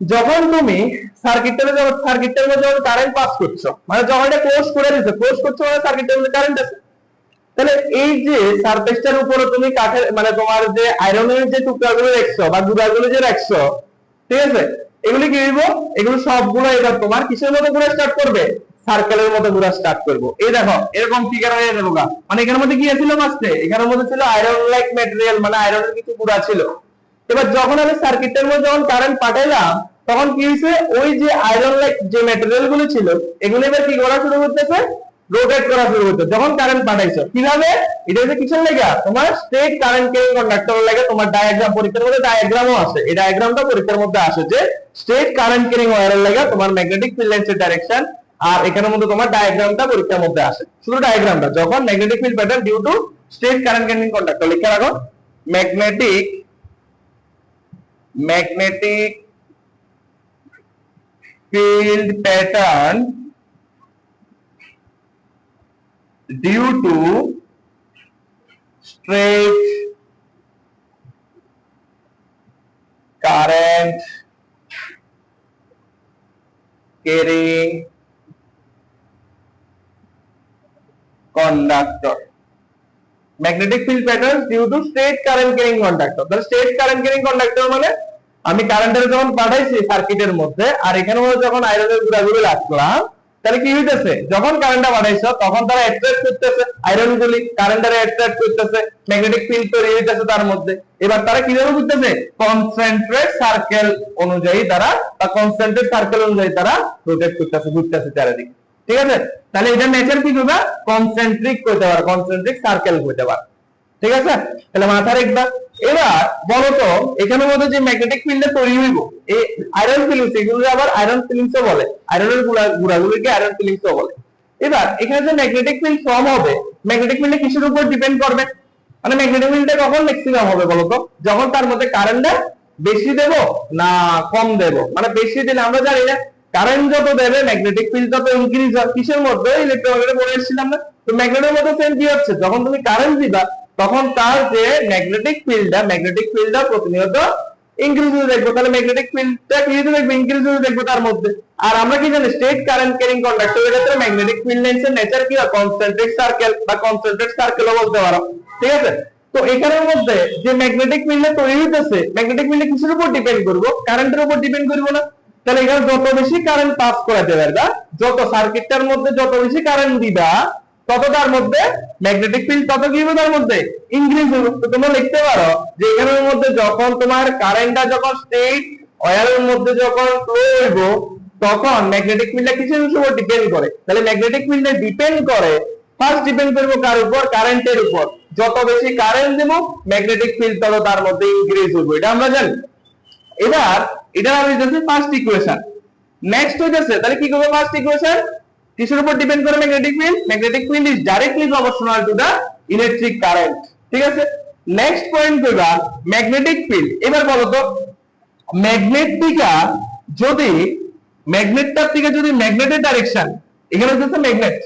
যখন তুমি সার্কিটের মধ্যে যখন কারেন্ট পাস করছো, মানে যখন এটা ক্লোজ করে দিছো, ক্লোজ করছো মানে সার্কিটের মধ্যে কারেন্ট আছে, তাহলে এই যে সারফেসটার উপরে তুমি কাঠের মানে তোমার যে আয়রনের যে টুকরাগুলো রাখছো বা গুঁড়াগুলো যে রাখছো, ঠিক আছে, এগুলি কি হইব, এগুলো সবগুলো এবার তোমার কিসের মতো ঘুরে স্টার্ট করবে, সার্কেলের মতো ঘুরে স্টার্ট করবো। এই দেখো এরকম ফিগার হয়ে যাবে, মানে এখানের মধ্যে কি ছিল ফার্স্টে, এখানের মধ্যে ছিল আয়রন লাইক ম্যাটেরিয়াল, মানে আয়রনের কিছু গুঁড়া ছিল। এবার যখন আমি সার্কিটের মধ্যে যখন কারেন্ট পাঠাইলাম, তখন কি হয়েছে, ওই যে আয়রন লাইক যে ম্যাটেরিয়াল গুলো ছিল, এগুলো এবার কি করা শুরু করতেছে, রোটেট করা শুরু করতে, যখন কারেন্ট পাঠাইছো। কিভাবে? এটা হচ্ছে কিসের লাগা, তোমার স্টেট কারেন্ট ক্যারিং কন্ডাক্টর লাগে। তোমার ডায়াগ্রাম পরীক্ষার মধ্যে ডায়াগ্রামও আছে, এই ডায়াগ্রামটা পরীক্ষার মধ্যে আসে যে স্টেট কারেন্ট ক্যারিং ওয়্যারের লাগা তোমার ম্যাগনেটিক ফিল্ড লেন্সের ডাইরেকশন, আর এখানের মধ্যে তোমার ডায়াগ্রামটা পরীক্ষার মধ্যে আসে, শুধু ডায়াগ্রামটা, যখন magnetic field pattern due to straight current carrying conductor লিখে রাখো। Magnetic field pattern due to straight current carrying conductor, magnetic field patterns due to straight current carrying conductor। তাহলে straight current carrying conductor মানে আমি কারেন্টের যখন পাঠাইছি সার্কিটের মধ্যে, আর এখানে যখন আয়রনের গুঁড়াগুলো রাখলাম, তাহলে কি হইতেছে, যখন কারেন্টটা পাঠাইছো তখন তারা অ্যাট্রাক্ট করতেছে, আয়রনগুলি কারেন্টটারে অ্যাট্রাক্ট করতেছে, ম্যাগনেটিক ফিল্ড তৈরি হইতেছে তার মধ্যে। এবার তারা কিভাবে করতেছে, কনসেন্ট্রেট সার্কেল অনুযায়ী তারা, বা কনসেন্ট্রেট সার্কেল অনুযায়ী তারা রোটেট করতেছে, ঘুরতেছে চারিদিকে, ঠিক আছে? তাহলে এটা নেচার কি করবা, কনসেন্ট্রিক করতে পারে, কনসেন্ট্রিক সার্কেল করতে পারে, ঠিক আছে? তাহলে মাথা রাখবা। এবার বলো তো এখানের মধ্যে যে ম্যাগনেটিক ফিল্ডটা তৈরি হইব, এই আয়রন ফিলিংস, এগুলো আবার আয়রন ফিলিংসও বলে, আয়রনের গুঁড়াগুলোকে আয়রন ফিলিংসও বলে। এবার এখানে যে ম্যাগনেটিক ফিল্ড ফর্ম হবে, ম্যাগনেটিক ফিল্ডে কিসের উপর ডিপেন্ড করবে, মানে ম্যাগনেটিক ফিল্ডটা কখন ম্যাক্সিমাম হবে বলতো, যখন তার মধ্যে কারেন্টটা বেশি দেব না কম দেব, মানে বেশি দিলে আমরা জানি না কারেন্ট যত দেবে ম্যাগনেটিক ফিল্ড তত ইনক্রিজ হয়, কিসের মধ্যে, ইলেকট্রোম্যাগনেটিক বলে এসেছিলাম না। তো ম্যাগনেটের মধ্যে সেম কি হচ্ছে, যখন তুমি কারেন্ট দিবা তখন তার যে ম্যাগনেটিক ফিল্ডটা প্রতিনিয়ত ইনক্রিজ হতে দেখবো, তাহলে ম্যাগনেটিক ফিল্ডটা কি হতে দেখবো, ইনক্রিজ হতে দেখবো তার মধ্যে। আর আমরা কি জানি, স্টেট কারেন্ট ক্যারিং কন্ডাক্টরের ক্ষেত্রে ম্যাগনেটিক ফিল্ড লেন্সের নেচার কি হয়, কনসেন্ট্রিক সার্কেল বা কনসেন্ট্রেট সার্কেলও বলতে পারো, ঠিক আছে? তো এখানের মধ্যে যে ম্যাগনেটিক ফিল্ড তৈরি হইতেছে, ম্যাগনেটিক ফিল্ড কিসের উপর ডিপেন্ড করবো, কারেন্টের উপর ডিপেন্ড করবো না। তাহলে এখানে যত বেশি কারেন্ট পাস করাতে পারবা, যত সার্কিটটার মধ্যে যত বেশি কারেন্ট দিবা, তত তার মধ্যে ম্যাগনেটিক ফিল্ড তত কি হবে, তার মধ্যে ইনক্রিজ হবে। তো তোমরা লিখতে পারো যে এখানের মধ্যে যখন তোমার কারেন্টটা যখন স্টেট ওয়্যারের মধ্যে যখন ফ্লো হইব, তখন ম্যাগনেটিক ফিল্ডটা কিসের উপর ডিপেন্ড করে, তাহলে ম্যাগনেটিক ফিল্ডে ডিপেন্ড করে, ফার্স্ট ডিপেন্ড করবো কার উপর, কারেন্টের উপর। যত বেশি কারেন্ট দেব ম্যাগনেটিক ফিল্ড তত তার মধ্যে ইনক্রিজ হবে, এটা আমরা জানি। এবার এটা হচ্ছে ফার্স্ট ইকুয়েশন। নেক্সট হচ্ছে তাহলে কি করব, ফার্স্ট ইকুয়েশন কিসের উপর ডিপেন্ড করে, magnetic field is directly proportional to the electric current, ঠিক আছে? নেক্সট পয়েন্ট কইবা ম্যাগনেটিক ফিল্ড। এবার বলো তো ম্যাগনেট থেকে যদি ম্যাগনেটটার থেকে যদি ম্যাগনেটের ডাইরেকশন এখানে হচ্ছে ম্যাগনেট,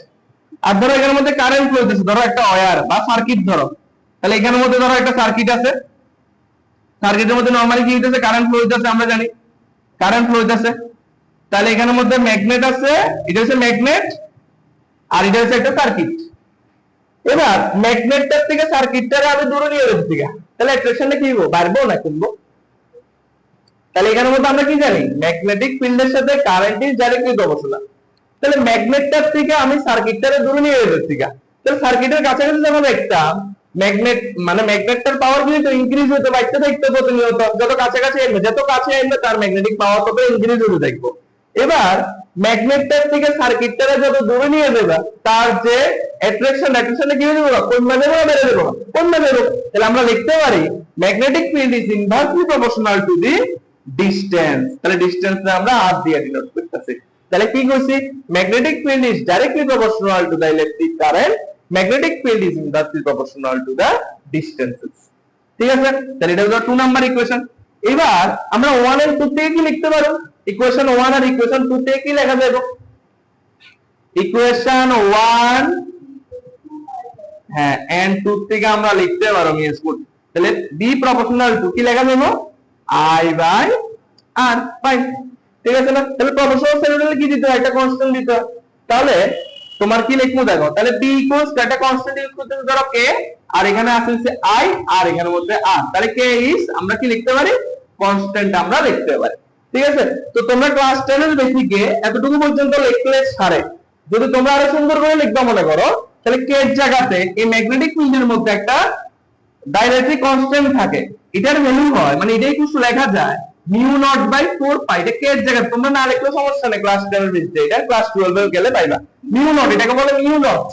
আর ধরো এখানের মধ্যে কারেন্ট ফ্লো হচ্ছে, ধরো একটা ওয়্যার বা সার্কিট ধরো, তাহলে এখানের মধ্যে ধরো একটা সার্কিট আছে, সার্কিটের মধ্যে নরমালি কি হইতেছে কারেন্ট ফ্লো হইতেছে, আমরা জানি কারেন্ট ফ্লো হইতেছে। তাহলে এখানের মধ্যে ম্যাগনেট আছে, এটা হচ্ছে ম্যাগনেট আর এটা হচ্ছে একটা সার্কিট। এবার ম্যাগনেটটার থেকে সার্কিটটারে আমি দূরে নিয়ে যাচ্ছি, তাহলে অ্যাট্রাকশনটা কি হবো, বাড়বো না কমবো? তাহলে এখানের মধ্যে আমরা কি জানি ম্যাগনেটিক ফিল্ডের সাথে কারেন্ট ইজ ডাইরেক্টলি প্রপোর্শনাল। তাহলে ম্যাগনেটটার থেকে আমি সার্কিটটারে দূরে নিয়ে যাচ্ছি, তাহলে সার্কিটের কাছাকাছি যখন দেখতাম ম্যাগনেট মানে ম্যাগনেটটার পাওয়ার কিন্তু ইনক্রিজ হতে বাড়তে থাকতে প্রতিনিয়ত, যত কাছাকাছি আসবে যত কাছে আসবে তার ম্যাগনেটিক পাওয়ার তত ইনক্রিজ হতে থাকবো। এবার ম্যাগনেটটার থেকে সার্কিটটারে যত দূরে নিয়ে যাবে তার যে অ্যাট্রাকশনটা কি হয়ে যাবে, কমে যাবে না বেড়ে যাবে, কমে যাবে। তাহলে আমরা লিখতে পারি magnetic field is inversely proportional to the distance. তাহলে ডিসটেন্স আমরা আর দিয়ে ডিনোট করতেছি। তাহলে কি কইছি, magnetic field is directly proportional to the electric current, magnetic field is inversely proportional to the distances. ঠিক আছে, তাহলে এটা হলো 2 নাম্বার ইকুয়েশন। এবার আমরা 1 এন্ড 2 থেকে কি লিখতে পারো, ইকুয়েশন 1 আর ইকুয়েশন 2 থেকে কি লেখা যাবে? ইকুয়েশন 1 হ্যাঁ এন্ড 2 থেকে আমরা লিখতে পারো মিস গুড। তাহলে বি প্রপোর্শনাল টু কি লেখা যাবে, আই বাই আর ফাইন। ঠিক আছে না? তাহলে প্রপোর্শনাল সেপারেটলি কি দিতে হয়, একটা কনস্ট্যান্ট দিতে হয়। তাহলে তোমার কি লিখবো দেখো, তাহলে বি ইকুয়ালস একটা কনস্ট্যান্ট ইউজ করতে ধরো কে, আর এখানে আছে আই আর এখানের মধ্যে আর, তাহলে কে ইজ আমরা কি লিখতে পারি, কনস্ট্যান্ট আমরা লিখতে পারি। ঠিক আছে, তো তোমরা ক্লাস 10 এর বেসিকে এতটুকু পর্যন্ত লিখলে ছাড়ে, যদি তোমরা আরো সুন্দর করে লিখবা মনে করো, তাহলে কে এর জায়গাতে এই ম্যাগনেটিক ফিল্ডের মধ্যে একটা ডাইরেক্টলি কনস্ট্যান্ট থাকে, এটার ভ্যালু হয় মানে এটাই কিছু লেখা যায় মিউ নট বাই 4 পাই। এটা কে এর জায়গা তোমরা না লিখলে সমস্যা নেই, ক্লাস 10 এর ভিতরে এটা ক্লাস 12 এ গেলে পাইবা। মিউ নট এটাকে বলে মিউ নট,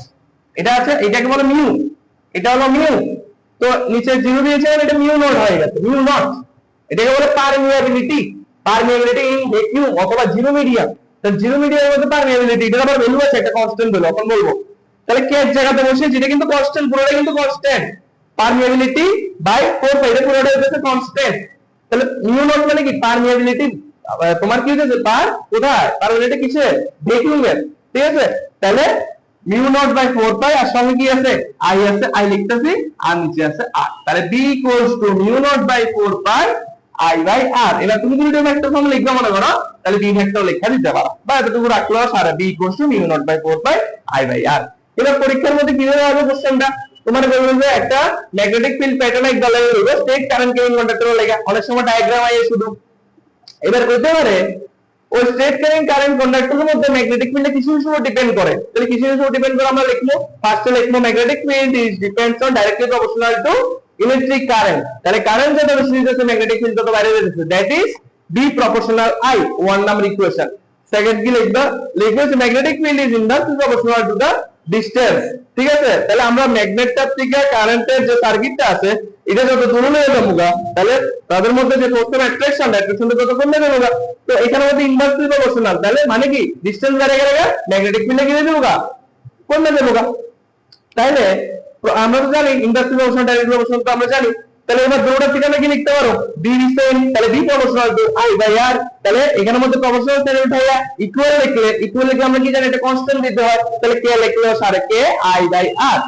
এটা আছে এটাকে বলে মিউ, এটা হলো মিউ। তো নিচে জিরো দিয়েছে এটা মিউ নট হয়ে গেছে, মিউ নট। এটাকে বলে পারমিয়াবিলিটি, পারমিয়াবিলিটি ইন ভ্যাকুয়াম অথবা জিরো মিডিয়াম। তো জিরো মিডিয়ামের মধ্যে পারমিয়াবিলিটি এটার আবার ভ্যালু আছে, একটা কনস্ট্যান্ট ভ্যালু এখন বলবো। তাহলে কে এর জায়গাতে বসে যেটা কিন্তু কনস্ট্যান্ট, পুরোটা কিন্তু কনস্ট্যান্ট, পারমিয়াবিলিটি বাই 4 পাই, এটা পুরোটা হচ্ছে কনস্ট্যান্ট। তাহলে মিউ নট মানে কি, পারমিয়াবিলিটি তোমার কি হচ্ছে পার কোথায়, পারমিয়াবিলিটি কিসে, ভ্যাকুয়ামের। ঠিক আছে, তাহলে মিউ নট বাই 4 পাই আর সঙ্গে কি আছে আই আছে, আই লিখতেছি আর নিচে আছে আর। তাহলে B equals to mu naught by 4 pi I by r. এবার তুমি যদি একটা ফর্ম লিখবা মনে করো, তাহলে বি ভেক্টর লেখা দিতে পারো, বা এতটুকু রাখলো সারা B equals to mu naught by 4 pi I by r. এবার পরীক্ষার মধ্যে কিভাবে হবে কোশ্চেনটা, তোমার বলবে যে একটা ম্যাগনেটিক ফিল্ড প্যাটার্ন এক দলে হইবে, স্টেট কারেন্ট কেরিং কন্ডাক্টর লেখা, অনেক সময় ডায়াগ্রাম আইয়ে শুধু। এবার কইতে পারে ওই স্টেট ক্যারিং কারেন্ট কন্ডাক্টরের মধ্যে ম্যাগনেটিক ফিল্ডে কিছু কিছু ডিপেন্ড করে, তাহলে কিছু কিছু ডিপেন্ড করে আমরা লিখবো। ফার্স্টে লিখবো magnetic field is depends on directly proportional to electric current. তাহলে কারেন্ট যত বেশি দিতেছে ম্যাগনেটিক ফিল্ড তত বাইরে যেতেছে, that is B proportional I, 1 number equation. Second কি লিখবা, লিখবে যে magnetic field is inversely proportional to the distance. ঠিক আছে, তাহলে আমরা ম্যাগনেটটার থেকে কারেন্টের যে সার্কিটটা আছে এটা যত দূরে নিয়ে যাবো তাহলে তাদের মধ্যে যে ফোর্স অফ অ্যাট্রাকশন তত কমে যাবে। তো এখানের মধ্যে ইনভার্সলি প্রপোর্শনাল, তাহলে মানে কি ডিসটেন্স বেড়ে গেলে ম্যাগনেটিক ফিল্ডে কি হয়ে যাবো, কমে যাবো। তাহলে আমরা তো জানি ইনভার্সলি প্রপোর্শনাল ডাইরেক্টলি প্রপোর্শনাল তো আমরা জানি। তাহলে এবার দুটোর ঠিকানা কি লিখতে পারো, বি ডিসটেন্স, তাহলে B proportional to I by r. তাহলে এখানের মধ্যে প্রপোর্শনাল ছেড়ে উঠাইয়া ইকুয়াল লিখলে, ইকুয়াল লিখলে আমরা কি জানি এটা কনস্ট্যান্ট দিতে হয়, তাহলে কে লিখলে সারে কে আই বাই আর।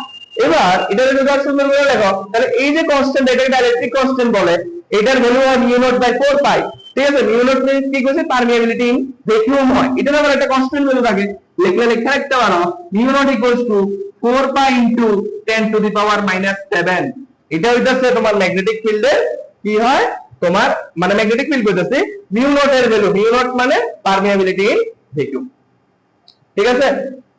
এবার এটা যদি সুন্দর করে লেখো, তাহলে এই যে কনস্ট্যান্ট এটাকে ডাইরেক্টলি কনস্ট্যান্ট বলে, এটার ভ্যালু হয় মিউ নট বাই 4 পাই। ঠিক আছে, মিউ নট মানে কি কইছে, পারমিয়াবিলিটি ইন ভ্যাকুয়াম হয়, এটার আবার একটা কনস্ট্যান্ট ভ্যালু থাকে, লিখলে লেখা রাখতে পারো mu naught equals to 4 pi into 10 to the power -7। এটা হইতাছে তোমার ম্যাগনেটিক ফিল্ডের কি হয়, তোমার মানে ম্যাগনেটিক ফিল্ড কইতাছে মিউ নট এর ভ্যালু, মিউ নট মানে পারমিয়াবিলিটি ইন ভ্যাকুয়াম। ঠিক আছে,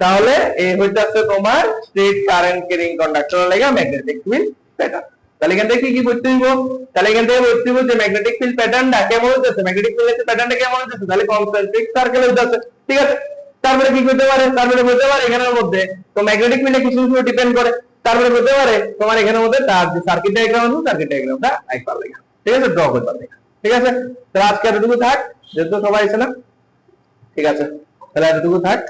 তাহলে এই হইতাছে তোমার স্টেট কারেন্ট ক্যারিং কন্ডাক্টর লাগা ম্যাগনেটিক ফিল্ড প্যাটার্ন। তাহলে এখান থেকে কি করতে হইব, তাহলে এখান থেকে বলতে হইব যে ম্যাগনেটিক ফিল্ড প্যাটার্নটা কেমন হইতাছে, ম্যাগনেটিক ফিল্ডের প্যাটার্নটা কেমন হইতাছে, তাহলে কনসেন্ট্রিক সার্কেল হইতাছে। ঠিক আছে, তারপরে কি করতে পারে, তারপরে বলতে পারে এখানের মধ্যে তো ম্যাগনেটিক ফিল্ডে কিছু কিছু ডিপেন্ড করে, তারপরে বলতে পারে তোমার এখানের মধ্যে তার যে সার্কিট ডায়াগ্রাম আছে সার্কিট ডায়াগ্রামটা একবার লেখা। ঠিক আছে, ড্র করতে লেখা। ঠিক আছে, তাহলে আজকে এতটুকু থাক, যেহেতু সবাই আছে না। ঠিক আছে, তাহলে এতটুকু থাক।